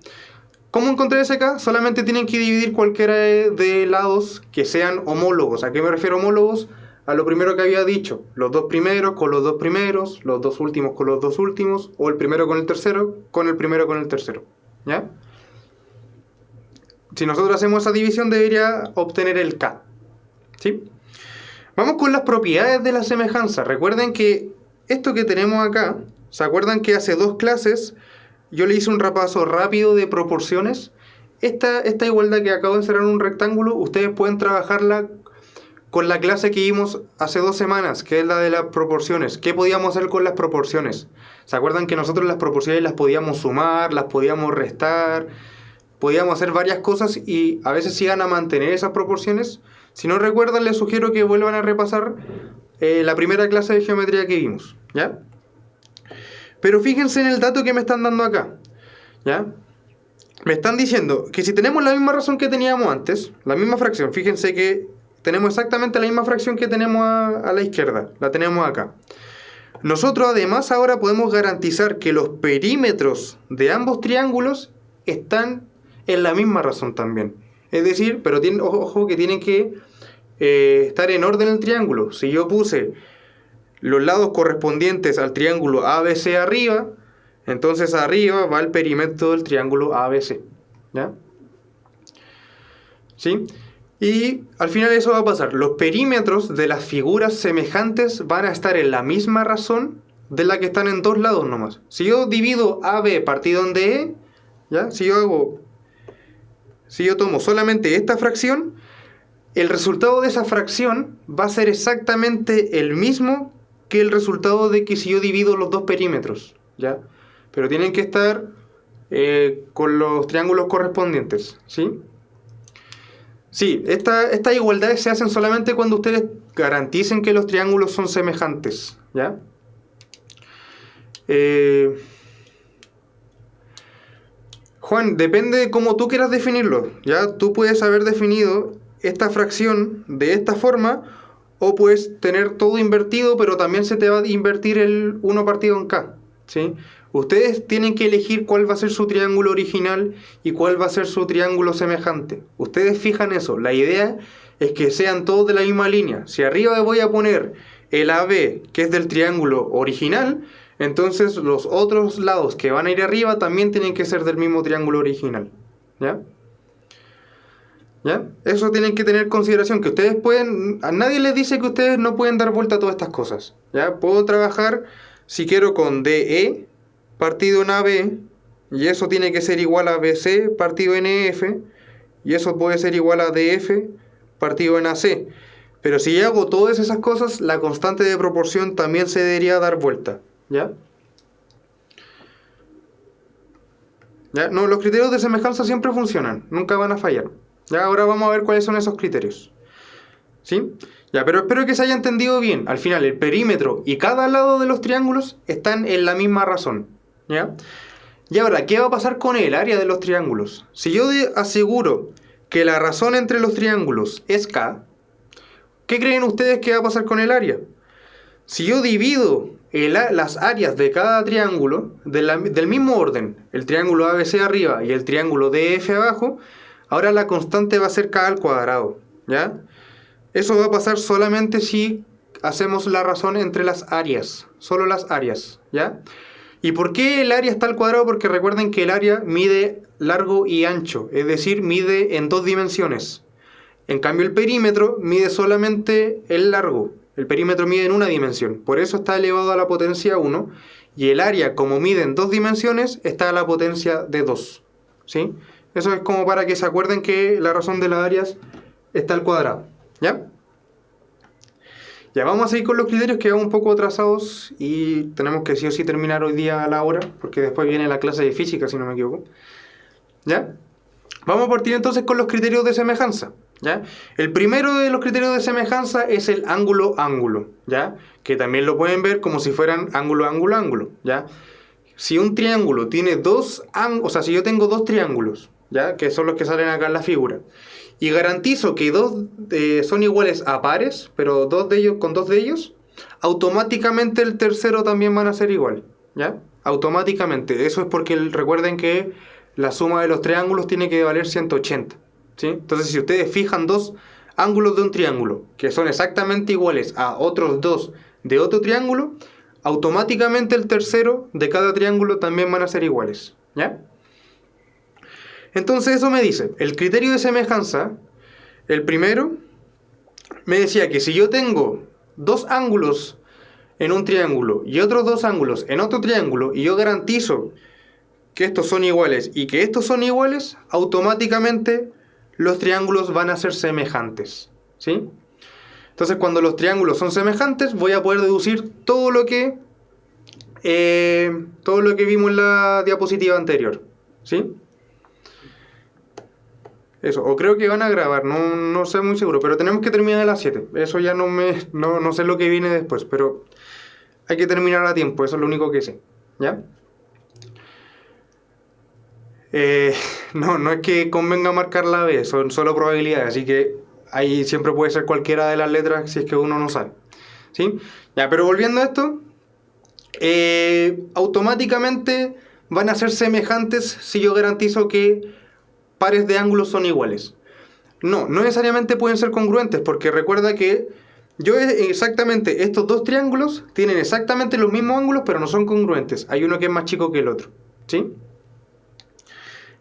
¿Cómo encontrar ese K? Solamente tienen que dividir cualquiera de lados que sean homólogos. ¿A qué me refiero homólogos? A lo primero que había dicho. Los dos primeros con los dos primeros, los dos últimos con los dos últimos, o el primero con el tercero, con el primero con el tercero. ¿Ya? Si nosotros hacemos esa división, debería obtener el K. ¿Sí? Vamos con las propiedades de la semejanza. Recuerden que esto que tenemos acá, ¿se acuerdan que hace dos clases yo le hice un repaso rápido de proporciones? Esta igualdad que acabo de encerrar en un rectángulo, ustedes pueden trabajarla con la clase que vimos hace 2 semanas, que es la de las proporciones. ¿Qué podíamos hacer con las proporciones? ¿Se acuerdan que nosotros las proporciones las podíamos sumar, las podíamos restar, podíamos hacer varias cosas y a veces se iban a mantener esas proporciones? Si no recuerdan, les sugiero que vuelvan a repasar la primera clase de geometría que vimos, ¿ya? Pero fíjense en el dato que me están dando acá, ¿ya? Me están diciendo que si tenemos la misma razón que teníamos antes, la misma fracción, fíjense que tenemos exactamente la misma fracción que tenemos a la izquierda, la tenemos acá. Nosotros además ahora podemos garantizar que los perímetros de ambos triángulos están en la misma razón también. Es decir, pero ojo que tienen que estar en orden el triángulo. Si yo puse los lados correspondientes al triángulo ABC arriba, entonces arriba va el perímetro del triángulo ABC. ¿Ya? ¿Sí? Y al final eso va a pasar. Los perímetros de las figuras semejantes van a estar en la misma razón de la que están en dos lados nomás. Si yo divido AB partido en DE, ¿ya? Si yo tomo solamente esta fracción, el resultado de esa fracción va a ser exactamente el mismo que el resultado de que si yo divido los dos perímetros, ¿ya? Pero tienen que estar con los triángulos correspondientes, ¿sí? Sí, estas igualdades se hacen solamente cuando ustedes garanticen que los triángulos son semejantes, ¿ya? Juan, depende de cómo tú quieras definirlo, ¿ya? Tú puedes haber definido esta fracción de esta forma, o puedes tener todo invertido, pero también se te va a invertir el 1 partido en K, ¿sí? Ustedes tienen que elegir cuál va a ser su triángulo original y cuál va a ser su triángulo semejante. Ustedes fijan eso. La idea es que sean todos de la misma línea. Si arriba voy a poner el AB, que es del triángulo original, entonces los otros lados que van a ir arriba también tienen que ser del mismo triángulo original. ¿Ya? ¿Ya? Eso tienen que tener en consideración, que ustedes pueden... A nadie les dice que ustedes no pueden dar vuelta a todas estas cosas. ¿Ya? Puedo trabajar, si quiero, con DE partido en AB, y eso tiene que ser igual a BC partido en EF, y eso puede ser igual a DF partido en AC. Pero si hago todas esas cosas, la constante de proporción también se debería dar vuelta. ¿Ya? ¿Ya? No, los criterios de semejanza siempre funcionan, nunca van a fallar. Ya, ahora vamos a ver cuáles son esos criterios. ¿Sí? Ya, pero espero que se haya entendido bien. Al final, el perímetro y cada lado de los triángulos están en la misma razón. ¿Ya? Y ahora, ¿qué va a pasar con el área de los triángulos? Si yo aseguro que la razón entre los triángulos es K, ¿qué creen ustedes que va a pasar con el área? Si yo divido las áreas de cada triángulo del mismo orden, el triángulo ABC arriba y el triángulo DF abajo, ahora la constante va a ser K al cuadrado, ¿ya? Eso va a pasar solamente si hacemos la razón entre las áreas, solo las áreas, ¿ya? ¿Y por qué el área está al cuadrado? Porque recuerden que el área mide largo y ancho, es decir, mide en 2 dimensiones. En cambio el perímetro mide solamente el largo. El perímetro mide en una dimensión, por eso está elevado a la potencia 1, y el área, como mide en 2 dimensiones, está a la potencia de 2, ¿sí? Eso es como para que se acuerden que la razón de las áreas está al cuadrado, ¿ya? Ya vamos a seguir con los criterios que vamos un poco atrasados y tenemos que sí o sí terminar hoy día a la hora, porque después viene la clase de física, si no me equivoco, ¿ya? Vamos a partir entonces con los criterios de semejanza, ¿ya? El primero de los criterios de semejanza es el ángulo-ángulo, ¿ya? Que también lo pueden ver como si fueran ángulo-ángulo-ángulo, ¿ya? Si un triángulo tiene si yo tengo dos triángulos, ¿ya? Que son los que salen acá en la figura, y garantizo que dos son iguales a pares, pero dos de ellos con dos de ellos, automáticamente el tercero también van a ser igual, ¿ya? Automáticamente. Eso es porque recuerden que la suma de los triángulos tiene que valer 180, ¿sí? Entonces, si ustedes fijan dos ángulos de un triángulo que son exactamente iguales a otros dos de otro triángulo, automáticamente el tercero de cada triángulo también van a ser iguales, ¿ya? Entonces eso me dice, el criterio de semejanza, el primero, me decía que si yo tengo dos ángulos en un triángulo y otros dos ángulos en otro triángulo, y yo garantizo que estos son iguales y que estos son iguales, automáticamente los triángulos van a ser semejantes, ¿sí? Entonces, cuando los triángulos son semejantes, voy a poder deducir todo lo que vimos en la diapositiva anterior, ¿sí? Eso, o creo que van a grabar, no sé muy seguro, pero tenemos que terminar a las 7. Eso ya no sé lo que viene después, pero hay que terminar a tiempo, eso es lo único que sé, ¿ya? No es que convenga marcar la B, son solo probabilidades, así que ahí siempre puede ser cualquiera de las letras si es que uno no sabe, ¿sí? Ya, pero volviendo a esto, automáticamente van a ser semejantes si yo garantizo que pares de ángulos son iguales. No necesariamente pueden ser congruentes, porque recuerda que exactamente estos dos triángulos tienen exactamente los mismos ángulos, pero no son congruentes. Hay uno que es más chico que el otro, ¿sí?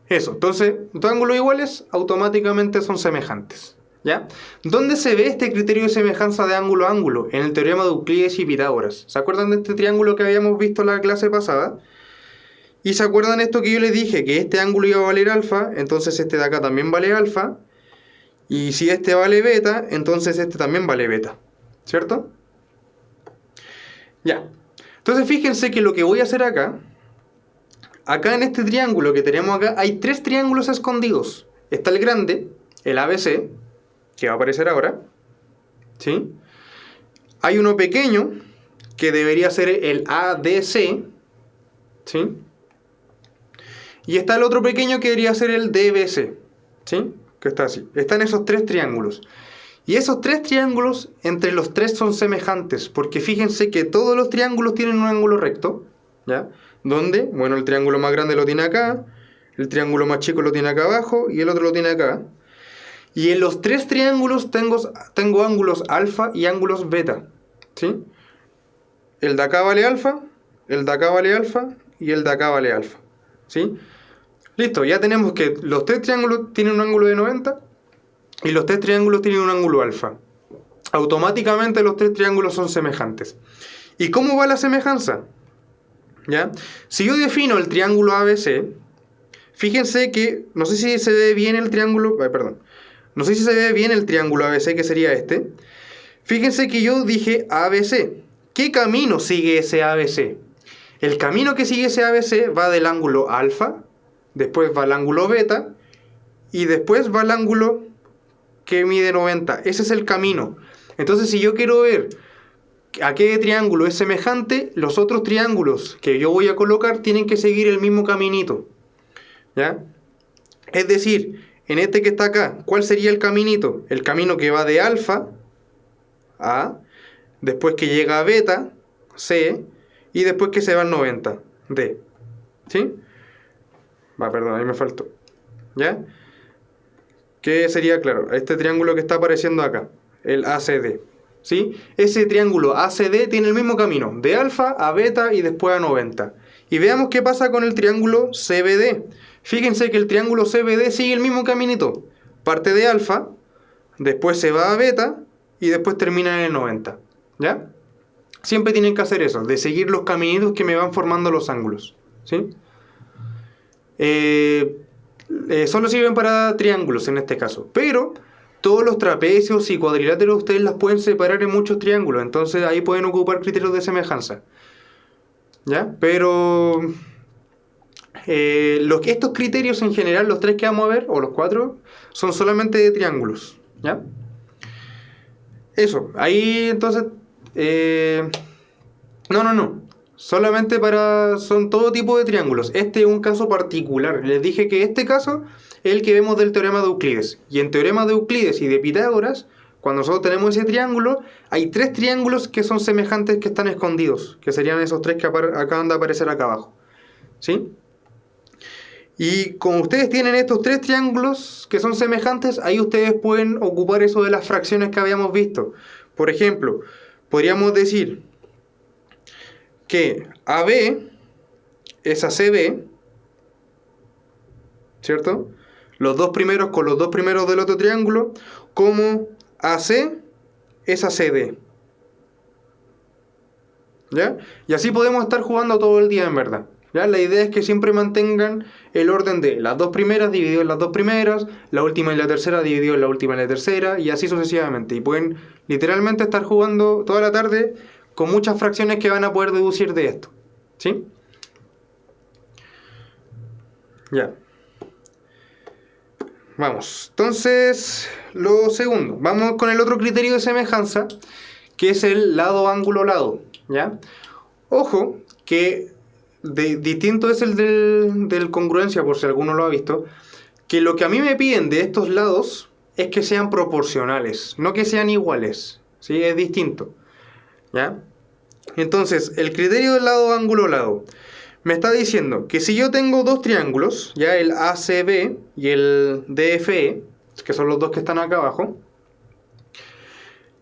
Eso, entonces, dos ángulos iguales automáticamente son semejantes, ¿ya? ¿Dónde se ve este criterio de semejanza de ángulo a ángulo? En el teorema de Euclides y Pitágoras. ¿Se acuerdan de este triángulo que habíamos visto en la clase pasada? ¿Y se acuerdan esto que yo les dije? Que este ángulo iba a valer alfa, entonces este de acá también vale alfa. Y si este vale beta, entonces este también vale beta, ¿cierto? Ya. Entonces fíjense que lo que voy a hacer acá en este triángulo que tenemos acá, hay tres triángulos escondidos. Está el grande, el ABC, que va a aparecer ahora, ¿sí? Hay uno pequeño, que debería ser el ADC, ¿sí? Y está el otro pequeño que debería ser el DBC, ¿sí? Que está así. Están esos tres triángulos. Y esos tres triángulos, entre los tres son semejantes, porque fíjense que todos los triángulos tienen un ángulo recto, ¿ya? ¿Dónde? Bueno, el triángulo más grande lo tiene acá, el triángulo más chico lo tiene acá abajo y el otro lo tiene acá. Y en los tres triángulos tengo ángulos alfa y ángulos beta, ¿sí? El de acá vale alfa, el de acá vale alfa y el de acá vale alfa, ¿sí? Listo, ya tenemos que los tres triángulos tienen un ángulo de 90 y los tres triángulos tienen un ángulo alfa. Automáticamente los tres triángulos son semejantes. ¿Y cómo va la semejanza? ¿Ya? Si yo defino el triángulo ABC, fíjense que, no sé si se ve bien el triángulo, no sé si se ve bien el triángulo ABC, que sería este. Fíjense que yo dije ABC. ¿Qué camino sigue ese ABC? El camino que sigue ese ABC va del ángulo alfa, después va al ángulo beta, y después va al ángulo que mide 90. Ese es el camino. Entonces, si yo quiero ver a qué triángulo es semejante, los otros triángulos que yo voy a colocar tienen que seguir el mismo caminito, ¿ya? Es decir, en este que está acá, ¿cuál sería el caminito? El camino que va de alfa después que llega a beta, C, y después que se va al 90, D. ¿Sí? Perdón, ahí me faltó. ¿Ya? ¿Qué sería, claro, este triángulo que está apareciendo acá, el ACD. ¿Sí? Ese triángulo ACD tiene el mismo camino, de alfa a beta y después a 90. Y veamos qué pasa con el triángulo CBD. Fíjense que el triángulo CBD sigue el mismo caminito. Parte de alfa, después se va a beta y después termina en el 90. ¿Ya? Siempre tienen que hacer eso, de seguir los caminitos que me van formando los ángulos. ¿Sí? Solo sirven para triángulos en este caso. Pero todos los trapecios y cuadriláteros ustedes las pueden separar en muchos triángulos. Entonces ahí pueden ocupar criterios de semejanza. ¿Ya? Pero estos criterios en general, los 3 que vamos a ver, o los 4, son solamente de triángulos. ¿Ya? Eso, ahí entonces... No. Solamente son todo tipo de triángulos. Este es un caso particular. Les dije que este caso es el que vemos del teorema de Euclides. Y en teorema de Euclides y de Pitágoras, cuando nosotros tenemos ese triángulo, hay 3 triángulos que son semejantes que están escondidos. Que serían esos 3 que acaban de aparecer acá abajo. ¿Sí? Y como ustedes tienen estos 3 triángulos que son semejantes, ahí ustedes pueden ocupar eso de las fracciones que habíamos visto. Por ejemplo, podríamos decir que AB es a CB, ¿cierto? Los 2 primeros con los 2 primeros del otro triángulo, como AC es a CD. ¿Ya? Y así podemos estar jugando todo el día en verdad. ¿Ya? La idea es que siempre mantengan el orden de las 2 primeras dividido en las 2 primeras, la última y la tercera dividido en la última y la tercera, y así sucesivamente. Y pueden literalmente estar jugando toda la tarde con muchas fracciones que van a poder deducir de esto. ¿Sí? Ya. Vamos. Entonces, lo segundo. Vamos con el otro criterio de semejanza, que es el lado, ángulo, lado. ¿Ya? Ojo, que distinto es el del congruencia, por si alguno lo ha visto, que lo que a mí me piden de estos lados es que sean proporcionales, no que sean iguales. ¿Sí? Es distinto. ¿Ya? Entonces, el criterio del lado, ángulo, lado me está diciendo que si yo tengo 2 triángulos, ya el ACB y el DFE, que son los 2 que están acá abajo,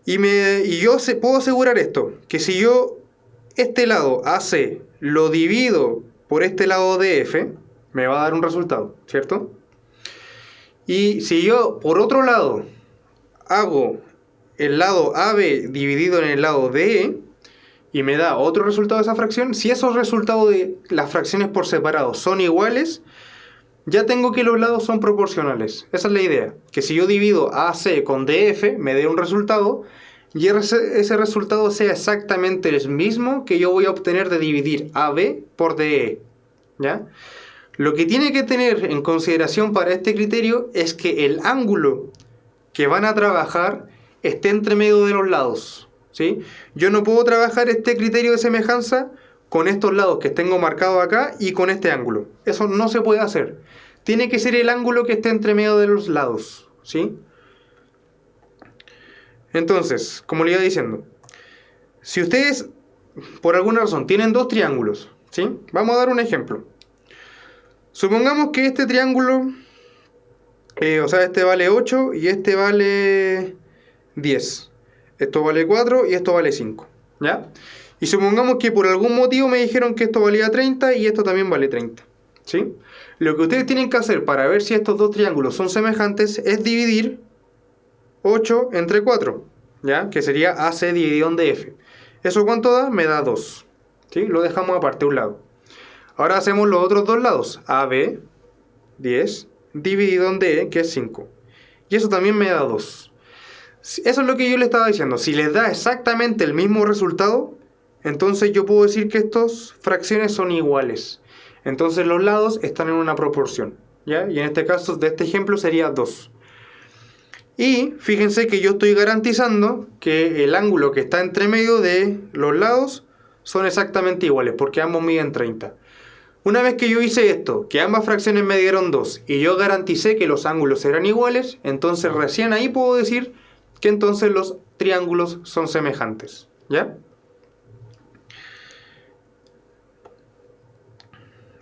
y yo puedo asegurar esto, que si yo este lado AC lo divido por este lado DF, me va a dar un resultado, ¿cierto? Y si yo, por otro lado, hago el lado AB dividido en el lado DE, y me da otro resultado de esa fracción, si esos resultados de las fracciones por separado son iguales, ya tengo que los lados son proporcionales. Esa es la idea, que si yo divido AC con DF, me dé un resultado, y ese resultado sea exactamente el mismo que yo voy a obtener de dividir AB por DE. ¿Ya? Lo que tiene que tener en consideración para este criterio es que el ángulo que van a trabajar esté entre medio de los lados. ¿Sí? Yo no puedo trabajar este criterio de semejanza con estos lados que tengo marcados acá y con este ángulo. Eso no se puede hacer. Tiene que ser el ángulo que esté entre medio de los lados. ¿Sí? Entonces, como le iba diciendo, si ustedes por alguna razón tienen 2 triángulos, ¿sí? Vamos a dar un ejemplo. Supongamos que este triángulo, este vale 8 y este vale 10. Esto vale 4 y esto vale 5. ¿Ya? Y supongamos que por algún motivo me dijeron que esto valía 30 y esto también vale 30. ¿Sí? Lo que ustedes tienen que hacer para ver si estos 2 triángulos son semejantes es dividir 8 entre 4. ¿Ya? Que sería AC dividido en DF. ¿Eso cuánto da? Me da 2. ¿Sí? Lo dejamos aparte a un lado. Ahora hacemos los otros 2 lados. AB, 10, dividido en DE, que es 5. Y eso también me da 2. Eso es lo que yo le estaba diciendo. Si les da exactamente el mismo resultado, entonces yo puedo decir que estas fracciones son iguales. Entonces los lados están en una proporción. ¿Ya? Y en este caso, de este ejemplo, sería 2. Y fíjense que yo estoy garantizando que el ángulo que está entre medio de los lados son exactamente iguales, porque ambos miden 30. Una vez que yo hice esto, que ambas fracciones me dieron 2, y yo garanticé que los ángulos eran iguales, entonces recién ahí puedo decir que entonces los triángulos son semejantes. ¿ya?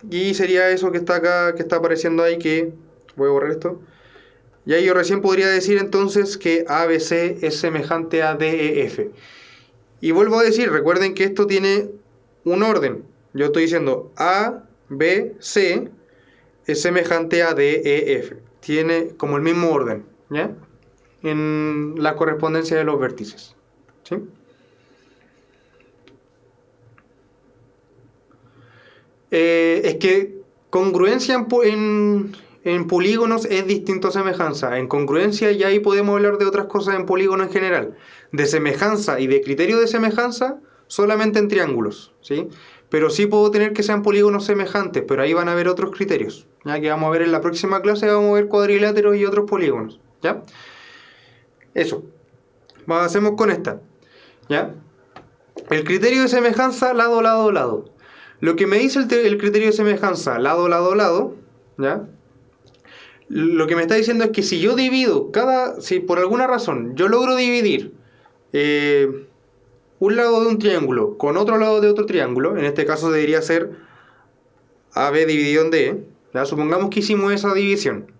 Y sería eso que está acá, que está apareciendo ahí, que voy a borrar esto. Y ahí yo recién podría decir entonces que ABC es semejante a DEF. Y vuelvo a decir, recuerden que esto tiene un orden. Yo estoy diciendo ABC es semejante a DEF. Tiene como el mismo orden, ¿ya? En la correspondencia de los vértices, ¿sí? Es que congruencia en polígonos es distinto a semejanza. En congruencia ya ahí podemos hablar de otras cosas en polígono en general. De semejanza y de criterio de semejanza solamente en triángulos, ¿sí? Pero sí puedo tener que sean polígonos semejantes, pero ahí van a haber otros criterios, ya que vamos a ver en la próxima clase, vamos a ver cuadriláteros y otros polígonos, ¿ya? Eso. Hacemos con esta, ¿ya? El criterio de semejanza lado, lado, lado. Lo que me dice el criterio de semejanza lado, lado, lado, ¿ya? Lo que me está diciendo es que si yo divido si por alguna razón yo logro dividir un lado de un triángulo con otro lado de otro triángulo, en este caso debería ser AB dividido en D, ¿ya? Supongamos que hicimos esa división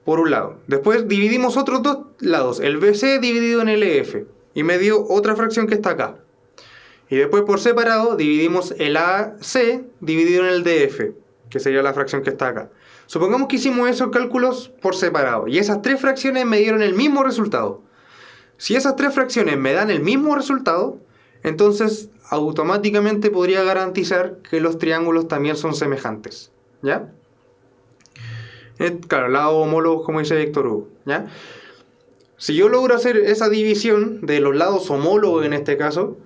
por un lado. Después dividimos otros dos lados, el BC dividido en el EF, y me dio otra fracción que está acá. Y después por separado dividimos el AC dividido en el DF, que sería la fracción que está acá. Supongamos que hicimos esos cálculos por separado y esas tres fracciones me dieron el mismo resultado. Si esas tres fracciones me dan el mismo resultado, entonces automáticamente podría garantizar que los triángulos también son semejantes, ¿ya? Claro, lados homólogos como dice Víctor Hugo, ¿ya? Si yo logro hacer esa división de los lados homólogos en este caso,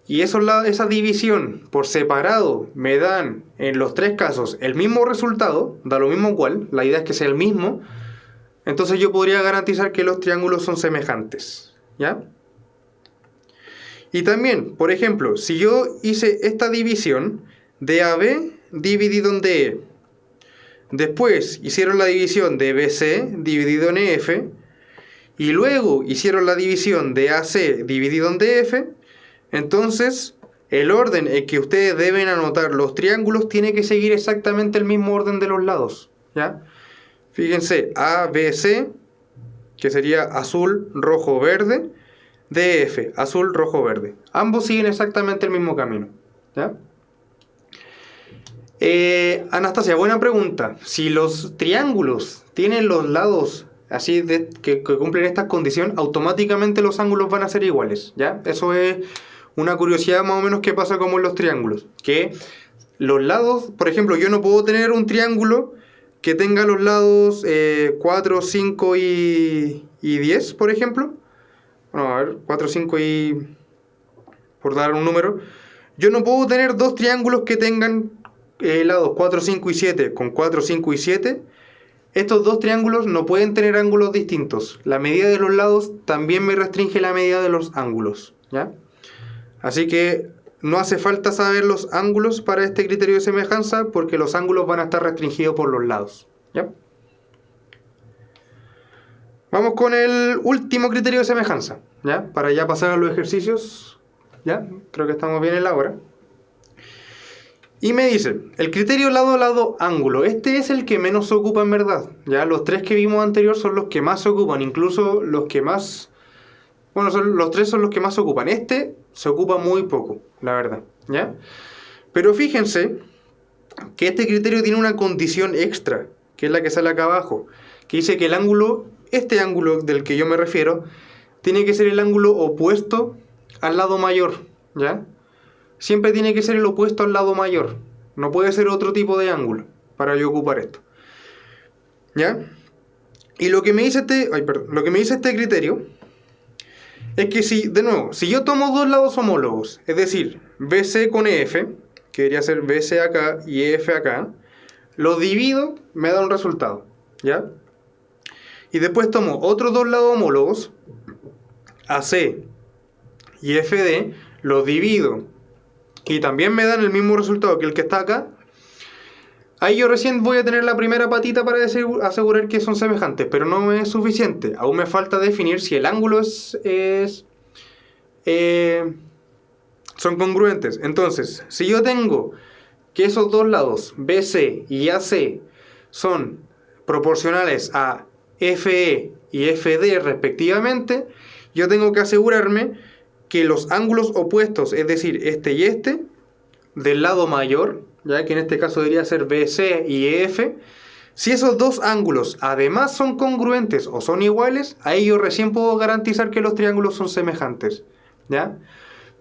y esa división por separado me dan en los tres casos el mismo resultado, da lo mismo cual, la idea es que sea el mismo, entonces yo podría garantizar que los triángulos son semejantes, ¿ya? Y también, por ejemplo, si yo hice esta división de AB dividido en DE, después hicieron la división de BC dividido en EF, y luego hicieron la división de AC dividido en DF, entonces el orden en que ustedes deben anotar los triángulos tiene que seguir exactamente el mismo orden de los lados, ¿ya? Fíjense, ABC, que sería azul, rojo, verde, DF, azul, rojo, verde. Ambos siguen exactamente el mismo camino, ¿ya? Anastasia, buena pregunta. Si los triángulos tienen los lados así que cumplen esta condición, automáticamente los ángulos van a ser iguales, ¿ya? Eso es una curiosidad más o menos que pasa como en los triángulos. Que los lados, por ejemplo, yo no puedo tener un triángulo que tenga los lados 4, 5 y 10, por ejemplo. Bueno, a ver, 4, 5 y... por dar un número. Yo no puedo tener dos triángulos que tengan lados 4, 5 y 7 con 4, 5 y 7. Estos dos triángulos no pueden tener ángulos distintos. La medida de los lados también me restringe la medida de los ángulos, ¿ya? Así que no hace falta saber los ángulos para este criterio de semejanza porque los ángulos van a estar restringidos por los lados, ¿ya? Vamos con el último criterio de semejanza, ¿ya? Para ya pasar a los ejercicios, ¿ya? Creo que estamos bien en la hora. Y me dice, el criterio lado-lado-ángulo, este es el que menos se ocupa en verdad, ¿ya? Los tres que vimos anterior son los que más se ocupan, incluso los que más... Bueno, los tres son los que más se ocupan. Este se ocupa muy poco, la verdad, ¿ya? Pero fíjense que este criterio tiene una condición extra, que es la que sale acá abajo, que dice que el ángulo, este ángulo del que yo me refiero, tiene que ser el ángulo opuesto al lado mayor, ¿ya? Siempre tiene que ser el opuesto al lado mayor. No puede ser otro tipo de ángulo para yo ocupar esto, ¿ya? Y lo que me dice este criterio es que si yo tomo dos lados homólogos, es decir, BC con EF, que debería ser BC acá y EF acá, lo divido, me da un resultado, ¿ya? Y después tomo otros dos lados homólogos, AC y FD, los divido y también me dan el mismo resultado que el que está acá. Ahí yo recién voy a tener la primera patita para asegurar que son semejantes, pero no es suficiente. Aún me falta definir si el ángulo son congruentes. Entonces, si yo tengo que esos dos lados, BC y AC, son proporcionales a FE y FD respectivamente, yo tengo que asegurarme que los ángulos opuestos, es decir, este y este, del lado mayor, ya que en este caso debería ser BC y EF, si esos dos ángulos además son congruentes o son iguales, ahí yo recién puedo garantizar que los triángulos son semejantes, ¿ya?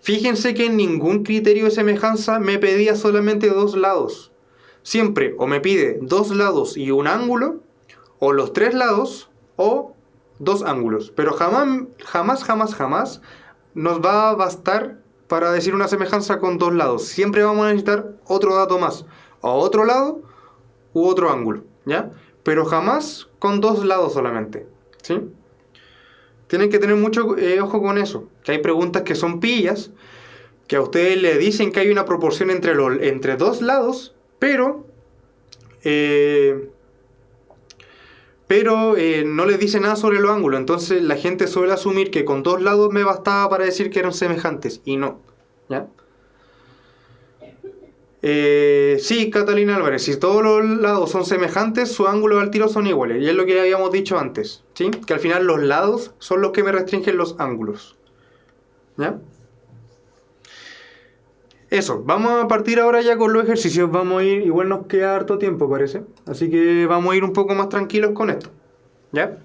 Fíjense que en ningún criterio de semejanza me pedía solamente dos lados. Siempre o me pide dos lados y un ángulo, o los tres lados, o dos ángulos. Pero jamás nos va a bastar para decir una semejanza con dos lados. Siempre vamos a necesitar otro dato más, o otro lado u otro ángulo, ¿ya? Pero jamás con dos lados solamente, ¿sí? Tienen que tener mucho ojo con eso, que hay preguntas que son pillas, que a ustedes le dicen que hay una proporción entre dos lados, pero no les dice nada sobre los ángulos. Entonces la gente suele asumir que con dos lados me bastaba para decir que eran semejantes, y no, ¿ya? Sí, Catalina Álvarez, si todos los lados son semejantes, sus ángulos al tiro son iguales, y es lo que habíamos dicho antes, ¿sí? Que al final los lados son los que me restringen los ángulos, ¿ya? Eso, vamos a partir ahora ya con los ejercicios. Vamos a ir, igual nos queda harto tiempo parece, así que vamos a ir un poco más tranquilos con esto, ¿ya?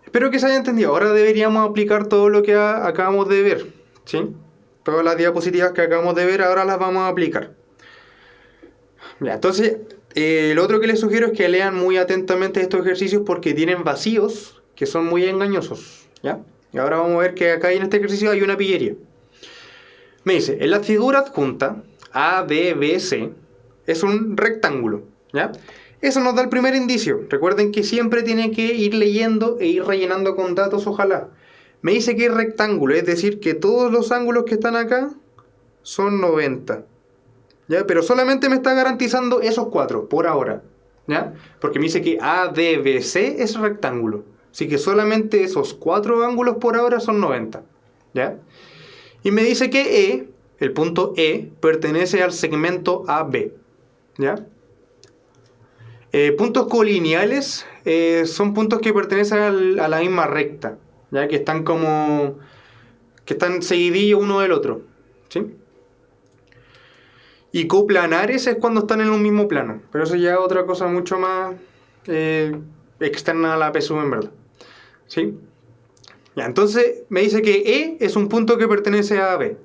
Espero que se haya entendido. Ahora deberíamos aplicar todo lo que acabamos de ver, ¿sí? Todas las diapositivas que acabamos de ver ahora las vamos a aplicar. Ya, entonces, lo otro que les sugiero es que lean muy atentamente estos ejercicios porque tienen vacíos que son muy engañosos, ¿ya? Y ahora vamos a ver que acá en este ejercicio hay una pillería. Me dice, en la figura adjunta ADBC es un rectángulo, ¿ya? Eso nos da el primer indicio. Recuerden que siempre tienen que ir leyendo e ir rellenando con datos, ojalá. Me dice que es rectángulo, es decir, que todos los ángulos que están acá son 90, ¿ya? Pero solamente me está garantizando esos cuatro, por ahora, ¿ya? Porque me dice que ADBC es rectángulo. Así que solamente esos cuatro ángulos por ahora son 90, ¿ya? Y me dice que el punto E, pertenece al segmento AB, ¿ya? Puntos colineales son puntos que pertenecen a la misma recta, ¿ya? Que están seguidillos uno del otro, ¿sí? Y coplanares es cuando están en un mismo plano, pero eso ya es otra cosa mucho más externa a la PSU en verdad, ¿sí? Ya, entonces me dice que E es un punto que pertenece a AB.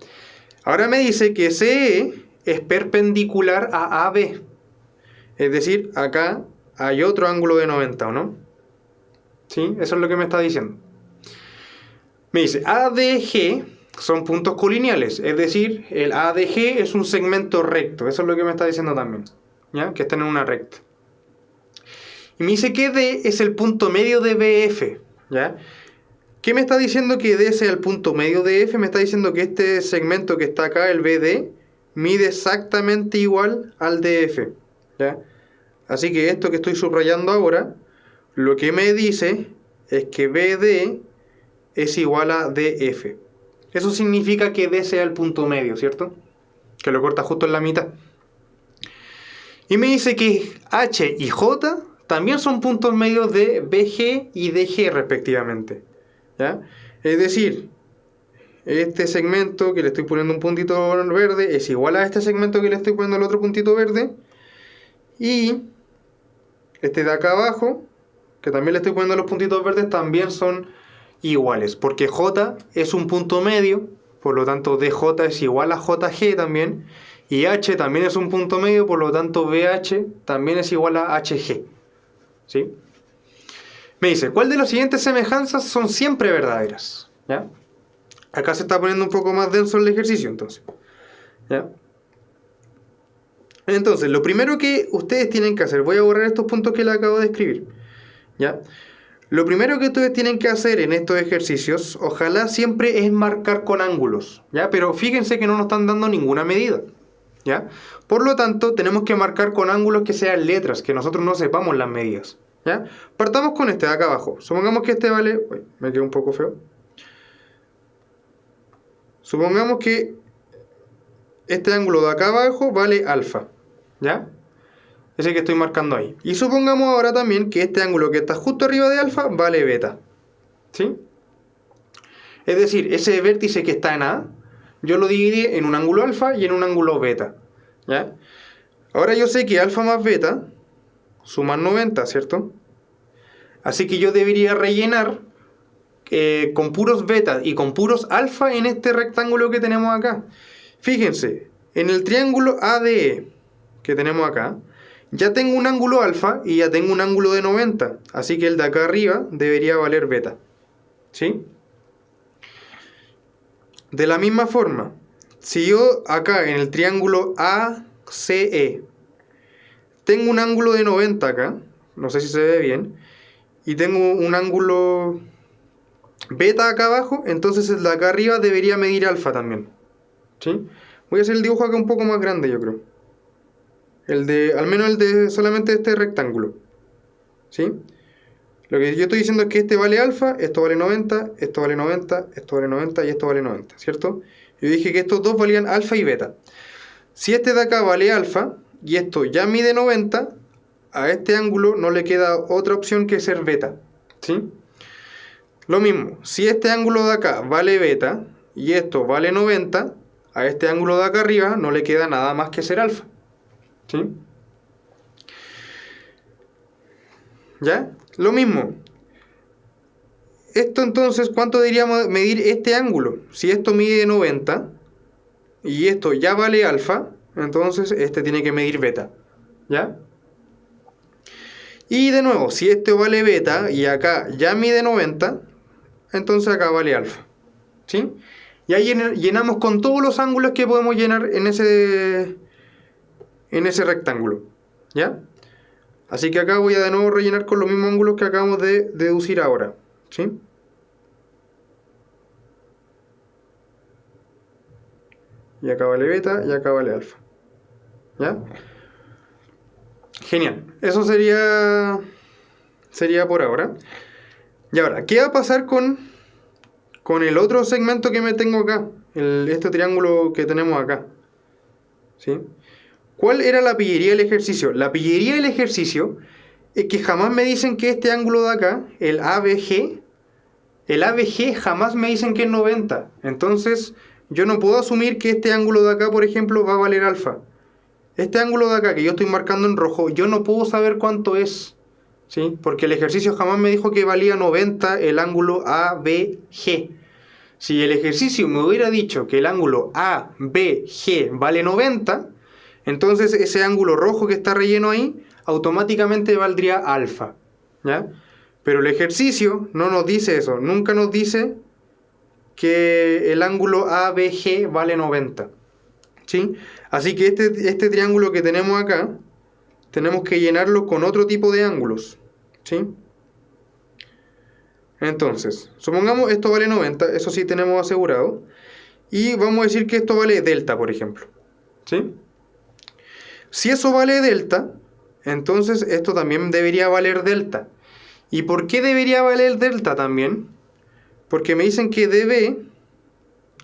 Ahora me dice que CE es perpendicular a AB. Es decir, acá hay otro ángulo de 90, ¿o no? ¿Sí? Eso es lo que me está diciendo. Me dice ADG son puntos colineales. Es decir, el ADG es un segmento recto. Eso es lo que me está diciendo también, ¿ya? Que están en una recta. Y me dice que D es el punto medio de BF, ¿ya? ¿Qué me está diciendo que D sea el punto medio de F? Me está diciendo que este segmento que está acá, el BD, mide exactamente igual al DF, ¿ya? Así que esto que estoy subrayando ahora, lo que me dice es que BD es igual a DF. Eso significa que D sea el punto medio, ¿cierto? Que lo corta justo en la mitad. Y me dice que H y J también son puntos medios de BG y DG respectivamente, ¿ya? Es decir, este segmento que le estoy poniendo un puntito verde es igual a este segmento que le estoy poniendo el otro puntito verde, y este de acá abajo, que también le estoy poniendo los puntitos verdes, también son iguales, porque J es un punto medio, por lo tanto DJ es igual a JG también, y H también es un punto medio, por lo tanto BH también es igual a HG, ¿sí? Me dice, ¿cuál de las siguientes semejanzas son siempre verdaderas? ¿Ya? Acá se está poniendo un poco más denso el ejercicio, entonces, ¿ya? Entonces, lo primero que ustedes tienen que hacer, voy a borrar estos puntos que les acabo de escribir, ¿ya? Lo primero que ustedes tienen que hacer en estos ejercicios, ojalá siempre, es marcar con ángulos, ¿ya? Pero fíjense que no nos están dando ninguna medida, ¿ya? Por lo tanto, tenemos que marcar con ángulos que sean letras, que nosotros no sepamos las medidas, ¿ya? Partamos con este de acá abajo. Supongamos que este vale... Uy, me quedó un poco feo. Supongamos que este ángulo de acá abajo vale alfa, ¿ya? Ese que estoy marcando ahí. Y supongamos ahora también que este ángulo que está justo arriba de alfa vale beta, ¿sí? Es decir, ese vértice que está en A, yo lo dividí en un ángulo alfa y en un ángulo beta, ¿ya? Ahora yo sé que alfa más beta suman 90, ¿cierto? Así que yo debería rellenar con puros beta y con puros alfa en este rectángulo que tenemos acá. Fíjense, en el triángulo ADE que tenemos acá, ya tengo un ángulo alfa y ya tengo un ángulo de 90. Así que el de acá arriba debería valer beta, ¿sí? De la misma forma, si yo acá en el triángulo ACE tengo un ángulo de 90 acá, no sé si se ve bien, y tengo un ángulo beta acá abajo, entonces el de acá arriba debería medir alfa también, ¿sí? Voy a hacer el dibujo acá un poco más grande, yo creo. Al menos el de solamente este rectángulo, ¿sí? Lo que yo estoy diciendo es que este vale alfa, esto vale 90, esto vale 90, esto vale 90 y esto vale 90, ¿cierto? Yo dije que estos dos valían alfa y beta. Si este de acá vale alfa y esto ya mide 90, a este ángulo no le queda otra opción que ser beta, ¿sí? Lo mismo, si este ángulo de acá vale beta y esto vale 90, a este ángulo de acá arriba no le queda nada más que ser alfa, ¿sí? ¿Ya? Lo mismo. Esto entonces, ¿cuánto deberíamos medir este ángulo? Si esto mide 90 y esto ya vale alfa, entonces este tiene que medir beta, ¿ya? Y de nuevo, si esto vale beta y acá ya mide 90, entonces acá vale alfa, ¿sí? Y ahí llenamos con todos los ángulos que podemos llenar en ese rectángulo, ¿ya? Así que acá voy a de nuevo rellenar con los mismos ángulos que acabamos de deducir ahora, ¿sí? Y acá vale beta y acá vale alfa, ¿ya? Genial. Eso sería por ahora. Y ahora, ¿qué va a pasar con el otro segmento que me tengo acá? Este triángulo que tenemos acá, ¿sí? ¿Cuál era la pillería del ejercicio? La pillería del ejercicio es que jamás me dicen que este ángulo de acá, el ABG jamás me dicen que es 90. Entonces, yo no puedo asumir que este ángulo de acá, por ejemplo, va a valer alfa. Este ángulo de acá que yo estoy marcando en rojo, yo no puedo saber cuánto es, ¿sí? Porque el ejercicio jamás me dijo que valía 90 el ángulo ABG. Si el ejercicio me hubiera dicho que el ángulo ABG vale 90, entonces ese ángulo rojo que está relleno ahí automáticamente valdría alfa, ¿ya? Pero el ejercicio no nos dice eso, nunca nos dice que el ángulo ABG vale 90, ¿sí? Así que este triángulo que tenemos acá, tenemos que llenarlo con otro tipo de ángulos, ¿sí? Entonces, supongamos esto vale 90, eso sí tenemos asegurado, y vamos a decir que esto vale delta, por ejemplo, ¿sí? Si eso vale delta, entonces esto también debería valer delta. ¿Y por qué debería valer delta también? Porque me dicen que DB,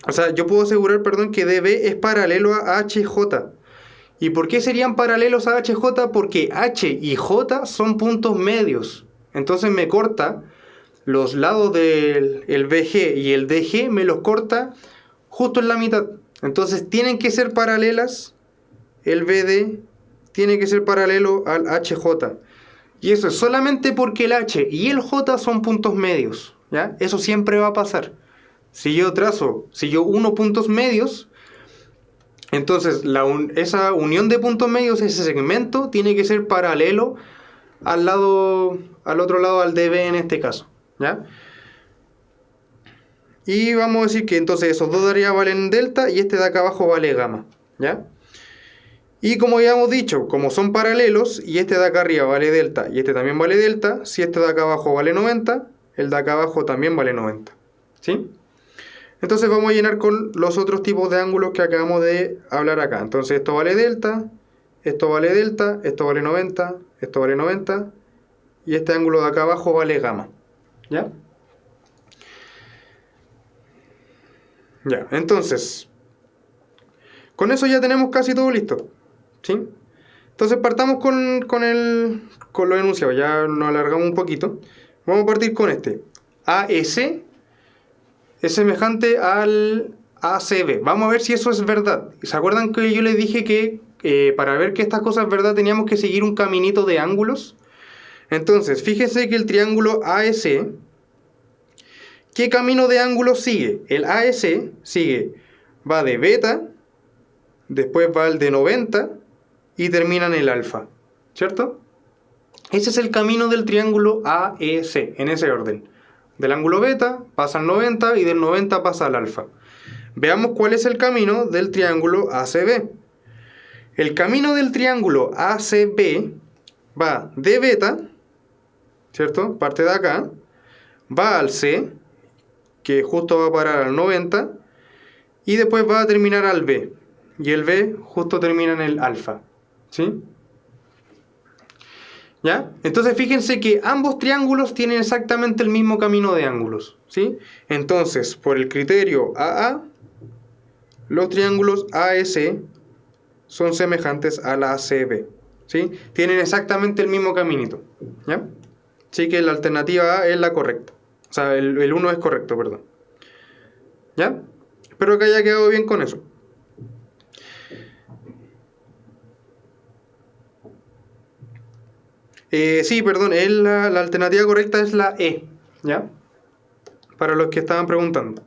o sea, yo puedo asegurar, perdón, que DB es paralelo a HJ. ¿Y por qué serían paralelos a HJ? Porque H y J son puntos medios. Entonces me corta los lados del BG y el DG, me los corta justo en la mitad. Entonces tienen que ser paralelas, el BD tiene que ser paralelo al HJ. Y eso es solamente porque el H y el J son puntos medios, ¿ya? Eso siempre va a pasar. Si yo uno puntos medios, entonces esa unión de puntos medios, ese segmento, tiene que ser paralelo al otro lado, al DB en este caso, ¿ya? Y vamos a decir que entonces esos dos de arriba valen delta y este de acá abajo vale gamma, ¿ya? Y como ya hemos dicho, como son paralelos y este de acá arriba vale delta y este también vale delta, si este de acá abajo vale 90, el de acá abajo también vale 90, ¿sí? Entonces vamos a llenar con los otros tipos de ángulos que acabamos de hablar acá. Entonces esto vale delta, esto vale delta, esto vale 90, esto vale 90 y este ángulo de acá abajo vale gamma, ¿ya? Ya, entonces, con eso ya tenemos casi todo listo, ¿sí? Entonces partamos con los enunciados, ya nos alargamos un poquito. Vamos a partir con este. AS es semejante al ACB. Vamos a ver si eso es verdad. ¿Se acuerdan que yo les dije que para ver que estas cosas es verdad teníamos que seguir un caminito de ángulos? Entonces, fíjense que el triángulo AS, ¿qué camino de ángulos sigue? El AS va de beta, después va al de 90 y termina en el alfa, ¿cierto? Ese es el camino del triángulo AEC, en ese orden. Del ángulo beta pasa al 90 y del 90 pasa al alfa. Veamos cuál es el camino del triángulo ACB. El camino del triángulo ACB va de beta, ¿cierto? Parte de acá, va al C, que justo va a parar al 90, y después va a terminar al B. Y el B justo termina en el alfa, ¿sí? ¿Ya? Entonces fíjense que ambos triángulos tienen exactamente el mismo camino de ángulos, ¿sí? Entonces, por el criterio AA, los triángulos AS son semejantes a la ACB, ¿sí? Tienen exactamente el mismo caminito, ¿ya? Así que la alternativa A es la correcta. O sea, el 1 es correcto, perdón. ¿Ya? Espero que haya quedado bien con eso. Sí, perdón, la alternativa correcta es la E, ¿ya? Para los que estaban preguntando.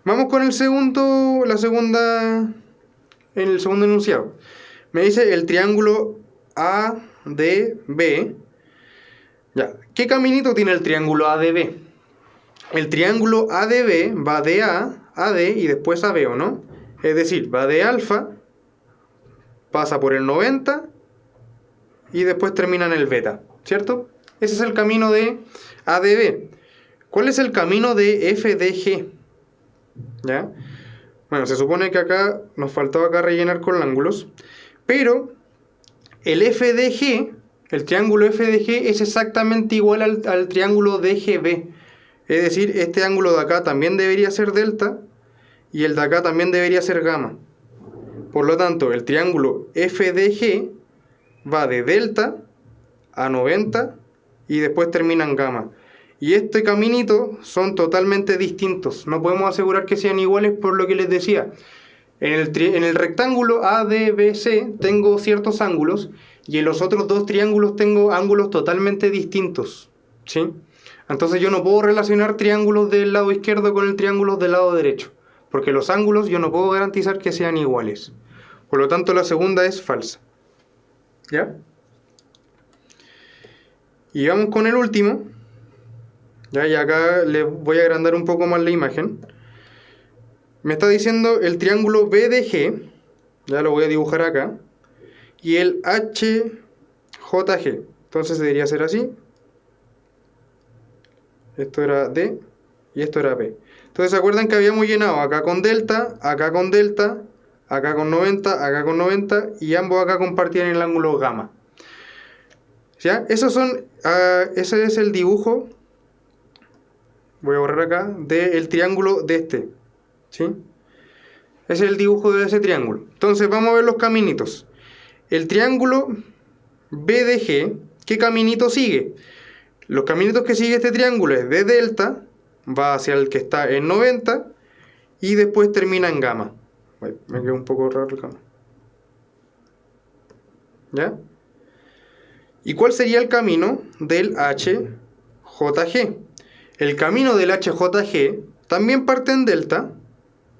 Vamos con el segundo enunciado. Me dice el triángulo ADB. Ya, ¿qué caminito tiene el triángulo ADB? El triángulo ADB va de A a D y después a B, ¿o no? Es decir, va de alfa, pasa por el 90 y después termina en el beta, ¿cierto? Ese es el camino de ADB. ¿Cuál es el camino de FDG? ¿Ya? Bueno, se supone que acá nos faltaba acá rellenar con ángulos, pero el FDG, el triángulo FDG es exactamente igual al triángulo DGB. Es decir, este ángulo de acá también debería ser delta y el de acá también debería ser gamma. Por lo tanto, el triángulo FDG va de delta a 90 y después termina en gamma. Y este caminito son totalmente distintos. No podemos asegurar que sean iguales por lo que les decía. En el rectángulo ADBC tengo ciertos ángulos y en los otros dos triángulos tengo ángulos totalmente distintos, ¿sí? Entonces yo no puedo relacionar triángulos del lado izquierdo con el triángulo del lado derecho, porque los ángulos yo no puedo garantizar que sean iguales. Por lo tanto, la segunda es falsa. ¿Ya? Y vamos con el último. ¿Ya? Y acá les voy a agrandar un poco más la imagen. Me está diciendo el triángulo BDG. Ya lo voy a dibujar acá. Y el HJG. Entonces debería ser así. Esto era D y esto era B. Entonces, ¿se acuerdan que habíamos llenado acá con delta, acá con delta, acá con 90, acá con 90 y ambos acá compartían el ángulo gamma? ¿Ya? Ese es el dibujo, voy a borrar acá, del triángulo de este, ¿sí? Ese es el dibujo de ese triángulo. Entonces, vamos a ver los caminitos. El triángulo BDG, ¿qué caminito sigue? Los caminitos que sigue este triángulo es de delta, va hacia el que está en 90 y después termina en gamma. Me quedó un poco raro el gamma. ¿Ya? ¿Y cuál sería el camino del HJG? El camino del HJG también parte en delta,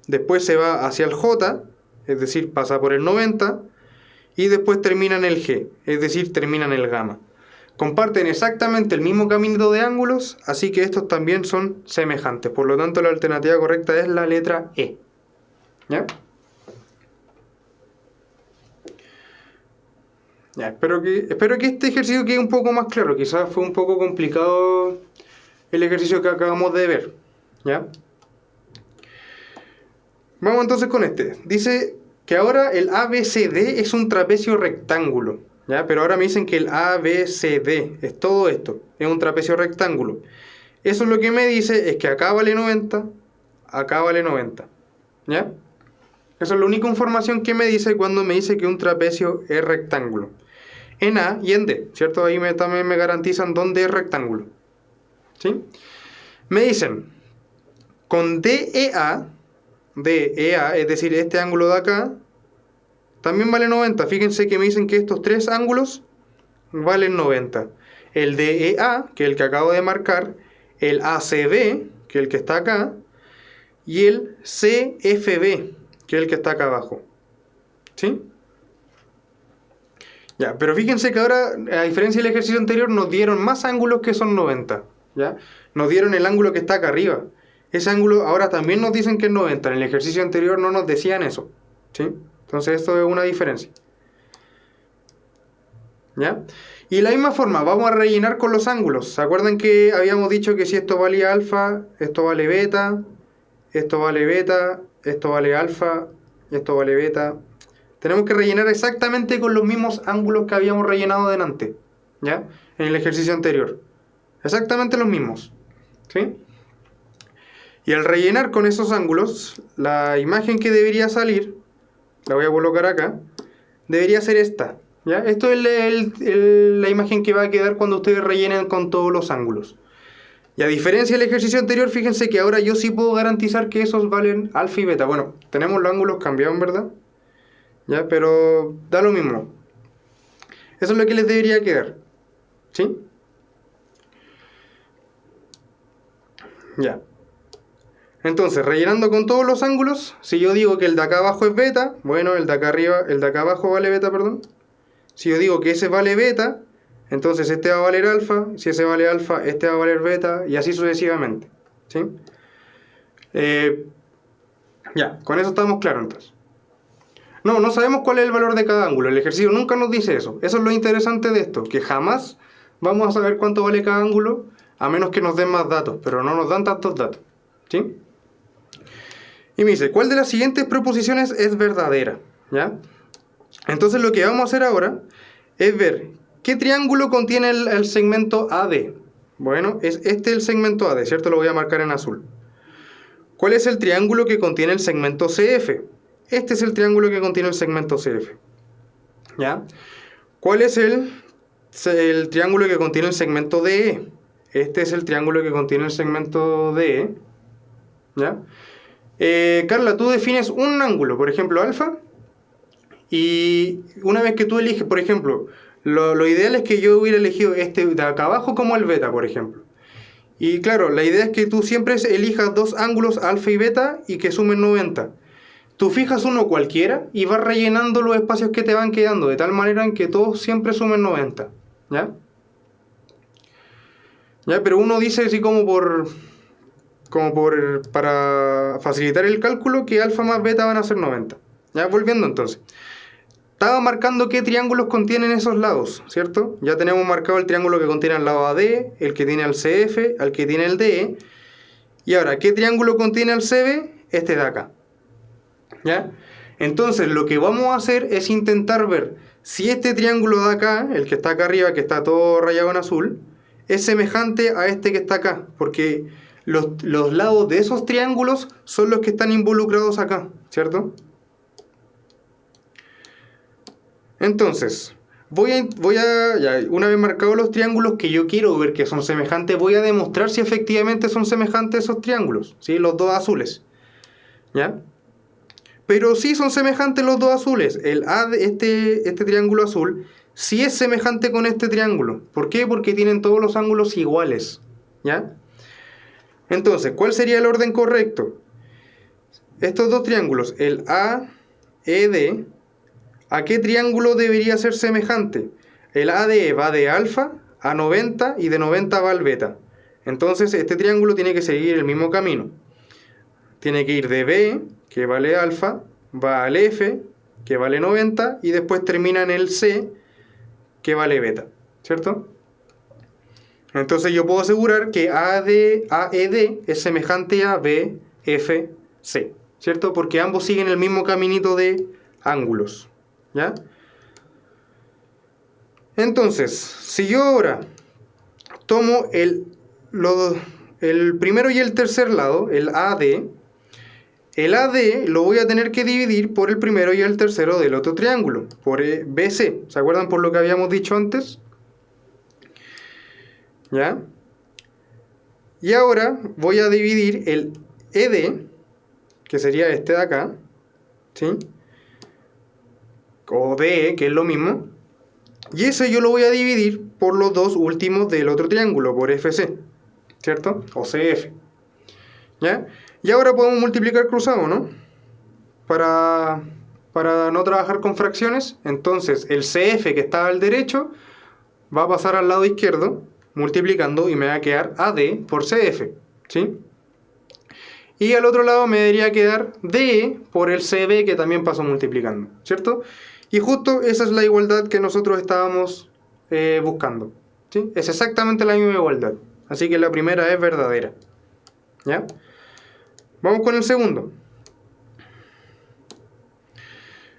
después se va hacia el J, es decir, pasa por el 90 y después termina en el G, es decir, termina en el gamma. Comparten exactamente el mismo caminito de ángulos, así que estos también son semejantes. Por lo tanto, la alternativa correcta es la letra E. ¿Ya? Ya, espero que este ejercicio quede un poco más claro. Quizás fue un poco complicado el ejercicio que acabamos de ver. ¿Ya? Vamos entonces con este. Dice que ahora el ABCD es un trapecio rectángulo. ¿Ya? Pero ahora me dicen que el ABCD es todo esto, es un trapecio rectángulo. Eso lo que me dice es que acá vale 90, acá vale 90. ¿Ya? Esa es la única información que me dice cuando me dice que un trapecio es rectángulo. En A y en D, ¿cierto? Ahí también me garantizan dónde es rectángulo. ¿Sí? Me dicen, con DEA, es decir, este ángulo de acá, también vale 90. Fíjense que me dicen que estos tres ángulos valen 90. El DEA, que es el que acabo de marcar, el ACB, que es el que está acá, y el CFB, que es el que está acá abajo. ¿Sí? Ya, pero fíjense que ahora, a diferencia del ejercicio anterior, nos dieron más ángulos que son 90. ¿Ya? Nos dieron el ángulo que está acá arriba. Ese ángulo ahora también nos dicen que es 90. En el ejercicio anterior no nos decían eso. ¿Sí? Entonces esto es una diferencia. ¿Ya? Y de la misma forma, vamos a rellenar con los ángulos. ¿Se acuerdan que habíamos dicho que si esto valía alfa, esto vale beta, esto vale beta, esto vale alfa, y esto vale beta? Tenemos que rellenar exactamente con los mismos ángulos que habíamos rellenado delante, ¿ya? En el ejercicio anterior. Exactamente los mismos, ¿sí? Y al rellenar con esos ángulos, la imagen que debería salir, la voy a colocar acá, debería ser esta, ¿ya? Esto es la imagen que va a quedar cuando ustedes rellenen con todos los ángulos. Y a diferencia del ejercicio anterior, fíjense que ahora yo sí puedo garantizar que esos valen alfa y beta. Bueno, tenemos los ángulos cambiados, ¿verdad? ¿Ya? Pero da lo mismo. Eso es lo que les debería quedar. ¿Sí? Ya. Entonces, rellenando con todos los ángulos, si yo digo que el de acá abajo es beta, bueno, el de acá arriba, el de acá abajo vale beta, perdón. Si yo digo que ese vale beta, entonces este va a valer alfa. Si ese vale alfa, este va a valer beta, y así sucesivamente. ¿Sí? Ya, con eso estamos claros entonces. No sabemos cuál es el valor de cada ángulo. El ejercicio nunca nos dice eso. Eso es lo interesante de esto, que jamás vamos a saber cuánto vale cada ángulo, a menos que nos den más datos, pero no nos dan tantos datos. ¿Sí? Y me dice, ¿cuál de las siguientes proposiciones es verdadera? ¿Ya? Entonces lo que vamos a hacer ahora es ver qué triángulo contiene el segmento AD. Bueno, es este el segmento AD, ¿cierto? Lo voy a marcar en azul. ¿Cuál es el triángulo que contiene el segmento CF? Este es el triángulo que contiene el segmento CF. ¿Ya? ¿Cuál es el triángulo que contiene el segmento DE? Este es el triángulo que contiene el segmento DE. ¿Ya? Carla, tú defines un ángulo, por ejemplo, alfa. Y una vez que tú eliges, por ejemplo, lo ideal es que yo hubiera elegido este de acá abajo como el beta, por ejemplo. Y claro, la idea es que tú siempre elijas dos ángulos, alfa y beta, y que sumen 90. Tú fijas uno cualquiera y vas rellenando los espacios que te van quedando, de tal manera en que todos siempre sumen 90. ¿Ya? ¿Ya? Pero uno dice así para facilitar el cálculo que alfa más beta van a ser 90. ¿Ya? Volviendo entonces. Estaba marcando qué triángulos contienen esos lados, ¿cierto? Ya tenemos marcado el triángulo que contiene al lado AD, el que tiene al CF, al que tiene el DE. Y ahora, ¿qué triángulo contiene al CB? Este de acá. ¿Ya? Entonces, lo que vamos a hacer es intentar ver si este triángulo de acá, el que está acá arriba, que está todo rayado en azul, es semejante a este que está acá. Porque los lados de esos triángulos son los que están involucrados acá, ¿cierto? Entonces, una vez marcados los triángulos que yo quiero ver que son semejantes, voy a demostrar si efectivamente son semejantes esos triángulos, ¿sí? Los dos azules, ¿ya? Pero sí son semejantes los dos azules. El A de este triángulo azul sí es semejante con este triángulo. ¿Por qué? Porque tienen todos los ángulos iguales, ¿ya? Entonces, ¿cuál sería el orden correcto? Estos dos triángulos, el AED, ¿a qué triángulo debería ser semejante? El AD va de alfa a 90 y de 90 va al beta. Entonces este triángulo tiene que seguir el mismo camino. Tiene que ir de B, que vale alfa, va al F, que vale 90, y después termina en el C, que vale beta. ¿Cierto? Entonces yo puedo asegurar que AED es semejante a BFC. ¿Cierto? Porque ambos siguen el mismo caminito de ángulos. ¿Ya? Entonces, si yo ahora tomo el primero y el tercer lado, el AD, el AD lo voy a tener que dividir por el primero y el tercero del otro triángulo, por BC. ¿Se acuerdan por lo que habíamos dicho antes? ¿Ya? Y ahora voy a dividir el ED, que sería este de acá, ¿sí? O DE, que es lo mismo. Y ese yo lo voy a dividir por los dos últimos del otro triángulo, por FC, ¿cierto? O CF. ¿Ya? Y ahora podemos multiplicar cruzado, ¿no? Para no trabajar con fracciones. Entonces el CF que está al derecho va a pasar al lado izquierdo, multiplicando, y me va a quedar AD por CF, ¿sí? Y al otro lado me debería quedar DE por el CB que también pasó multiplicando, ¿cierto? Y justo esa es la igualdad que nosotros estábamos buscando, ¿sí? Es exactamente la misma igualdad. Así que la primera es verdadera, ¿ya? Vamos con el segundo.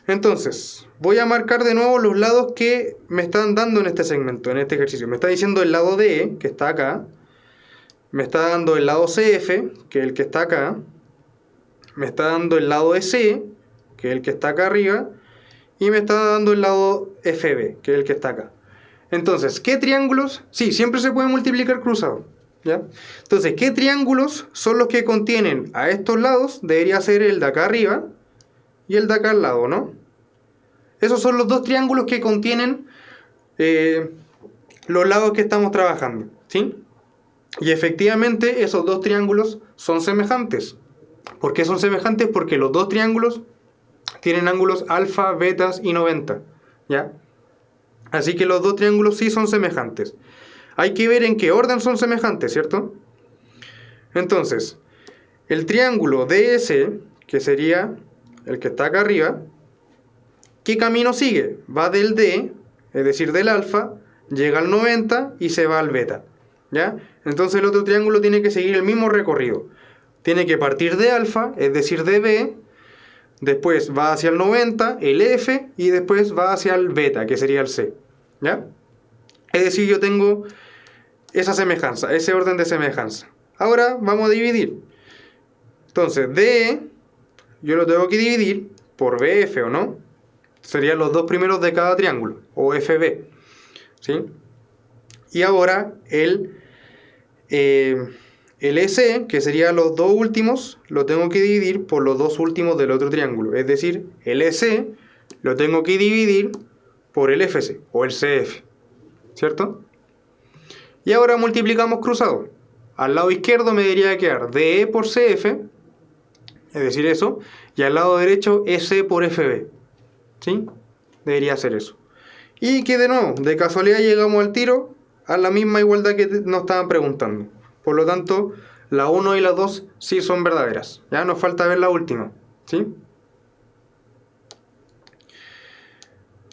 Entonces, voy a marcar de nuevo los lados que me están dando en este segmento, en este ejercicio. Me está diciendo el lado DE, que está acá. Me está dando el lado CF, que es el que está acá. Me está dando el lado EC, que es el que está acá arriba. Y me está dando el lado FB, que es el que está acá. Entonces, ¿qué triángulos? Sí, siempre se puede multiplicar cruzado, ¿ya? Entonces, ¿qué triángulos son los que contienen a estos lados? Debería ser el de acá arriba y el de acá al lado, ¿no? Esos son los dos triángulos que contienen los lados que estamos trabajando, ¿sí? Y efectivamente esos dos triángulos son semejantes. ¿Por qué son semejantes? Porque los dos triángulos tienen ángulos alfa, betas y 90, ¿ya? Así que los dos triángulos sí son semejantes. Hay que ver en qué orden son semejantes, ¿cierto? Entonces, el triángulo DS, que sería el que está acá arriba, ¿qué camino sigue? Va del D, es decir, del alfa, llega al 90 y se va al beta, ¿ya? Entonces el otro triángulo tiene que seguir el mismo recorrido. Tiene que partir de alfa, es decir, de B, después va hacia el 90, el F, y después va hacia el beta, que sería el C, ¿ya? Es decir, yo tengo esa semejanza, ese orden de semejanza. Ahora vamos a dividir. Entonces, DE, yo lo tengo que dividir por BF, ¿o no? Serían los dos primeros de cada triángulo, o FB, ¿sí? Y ahora el EC, que serían los dos últimos, lo tengo que dividir por los dos últimos del otro triángulo. Es decir, el EC lo tengo que dividir por el FC, o el CF, ¿cierto? Y ahora multiplicamos cruzado. Al lado izquierdo me debería quedar DE por CF, es decir, eso, y al lado derecho EC por FB, ¿sí? Debería ser eso. Y que de nuevo, de casualidad llegamos al tiro a la misma igualdad que nos estaban preguntando. Por lo tanto, la 1 y la 2 sí son verdaderas. Ya nos falta ver la última, ¿sí?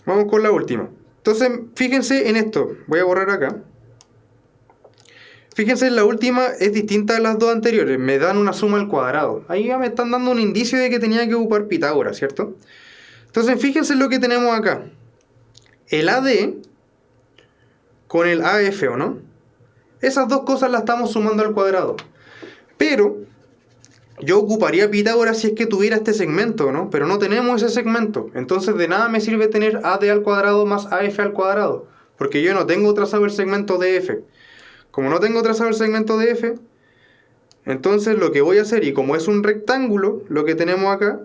Vamos con la última. Entonces, fíjense en esto. Voy a borrar acá. Fíjense, la última es distinta a las dos anteriores. Me dan una suma al cuadrado. Ahí ya me están dando un indicio de que tenía que ocupar Pitágoras, ¿cierto? Entonces, fíjense lo que tenemos acá. El AD con el AF, ¿o no? Esas dos cosas las estamos sumando al cuadrado. Pero yo ocuparía Pitágoras si es que tuviera este segmento, ¿no? Pero no tenemos ese segmento. Entonces de nada me sirve tener AD al cuadrado más AF al cuadrado. Porque yo no tengo trazado el segmento de F. Como no tengo trazado el segmento de F, entonces lo que voy a hacer, y como es un rectángulo lo que tenemos acá,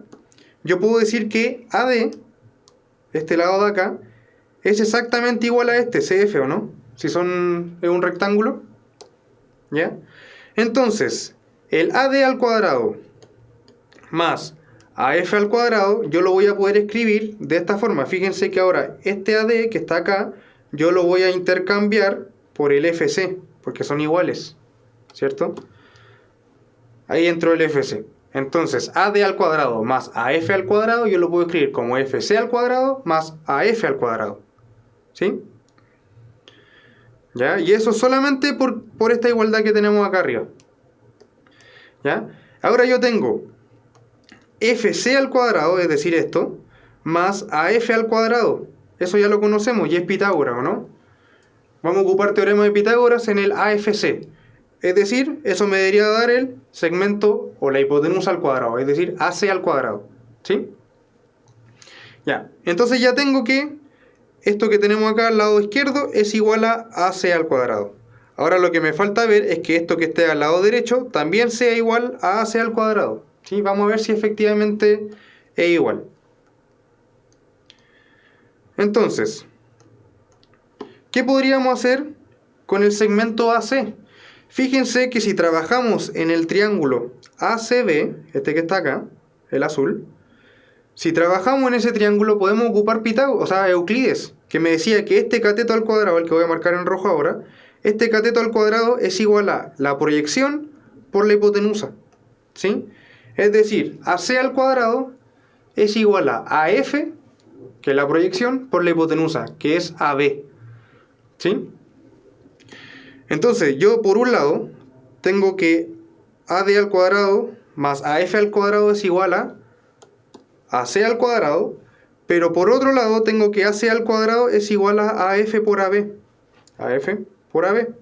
yo puedo decir que AD, este lado de acá, es exactamente igual a este, CF, ¿o no? Si es un rectángulo, ¿ya? Entonces, el AD al cuadrado más AF al cuadrado, yo lo voy a poder escribir de esta forma. Fíjense que ahora este AD que está acá, yo lo voy a intercambiar por el FC, porque son iguales, ¿cierto? Ahí entró el FC. Entonces, AD al cuadrado más AF al cuadrado, yo lo puedo escribir como FC al cuadrado más AF al cuadrado, ¿sí? ¿Ya? Y eso solamente por esta igualdad que tenemos acá arriba, ¿ya? Ahora yo tengo FC al cuadrado, es decir, esto, más AF al cuadrado. Eso ya lo conocemos y es Pitágoras, ¿o no? Vamos a ocupar teorema de Pitágoras en el AFC. Es decir, eso me debería dar el segmento o la hipotenusa al cuadrado, es decir, AC al cuadrado. ¿Sí? Ya, entonces ya tengo que esto que tenemos acá al lado izquierdo es igual a AC al cuadrado. Ahora lo que me falta ver es que esto que esté al lado derecho también sea igual a AC al cuadrado. ¿Sí? Vamos a ver si efectivamente es igual. Entonces, ¿qué podríamos hacer con el segmento AC? Fíjense que si trabajamos en el triángulo ACB, este que está acá, el azul, si trabajamos en ese triángulo podemos ocupar Pitágoras, o sea, Euclides, que me decía que este cateto al cuadrado, el que voy a marcar en rojo ahora, este cateto al cuadrado es igual a la proyección por la hipotenusa. ¿Sí? Es decir, AC al cuadrado es igual a AF, que es la proyección, por la hipotenusa, que es AB. ¿Sí? Entonces, yo por un lado tengo que AD al cuadrado más AF al cuadrado es igual a AC al cuadrado, pero por otro lado tengo que AC al cuadrado es igual a AF por AB. AF por AB.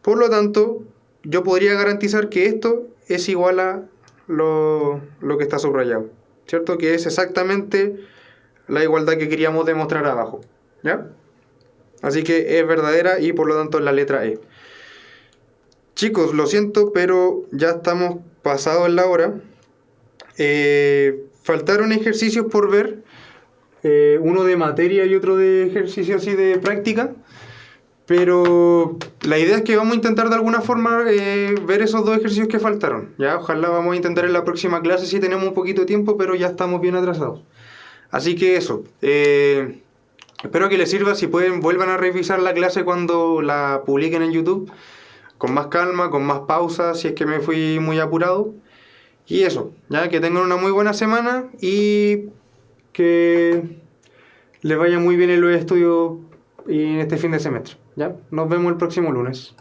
Por lo tanto, yo podría garantizar que esto es igual a lo que está subrayado, ¿cierto? Que es exactamente la igualdad que queríamos demostrar abajo, ¿ya? Así que es verdadera y por lo tanto es la letra E. Chicos, lo siento, pero ya estamos pasados en la hora. Faltaron ejercicios por ver, uno de materia y otro de ejercicio así de práctica. Pero la idea es que vamos a intentar de alguna forma ver esos dos ejercicios que faltaron. ¿Ya? Ojalá vamos a intentar en la próxima clase si tenemos un poquito de tiempo, pero ya estamos bien atrasados. Así que eso. Espero que les sirva. Si pueden, vuelvan a revisar la clase cuando la publiquen en YouTube. Con más calma, con más pausas, si es que me fui muy apurado. Y eso, ya que tengan una muy buena semana y que les vaya muy bien en los estudios y en este fin de semestre. ¿Ya? Nos vemos el próximo lunes.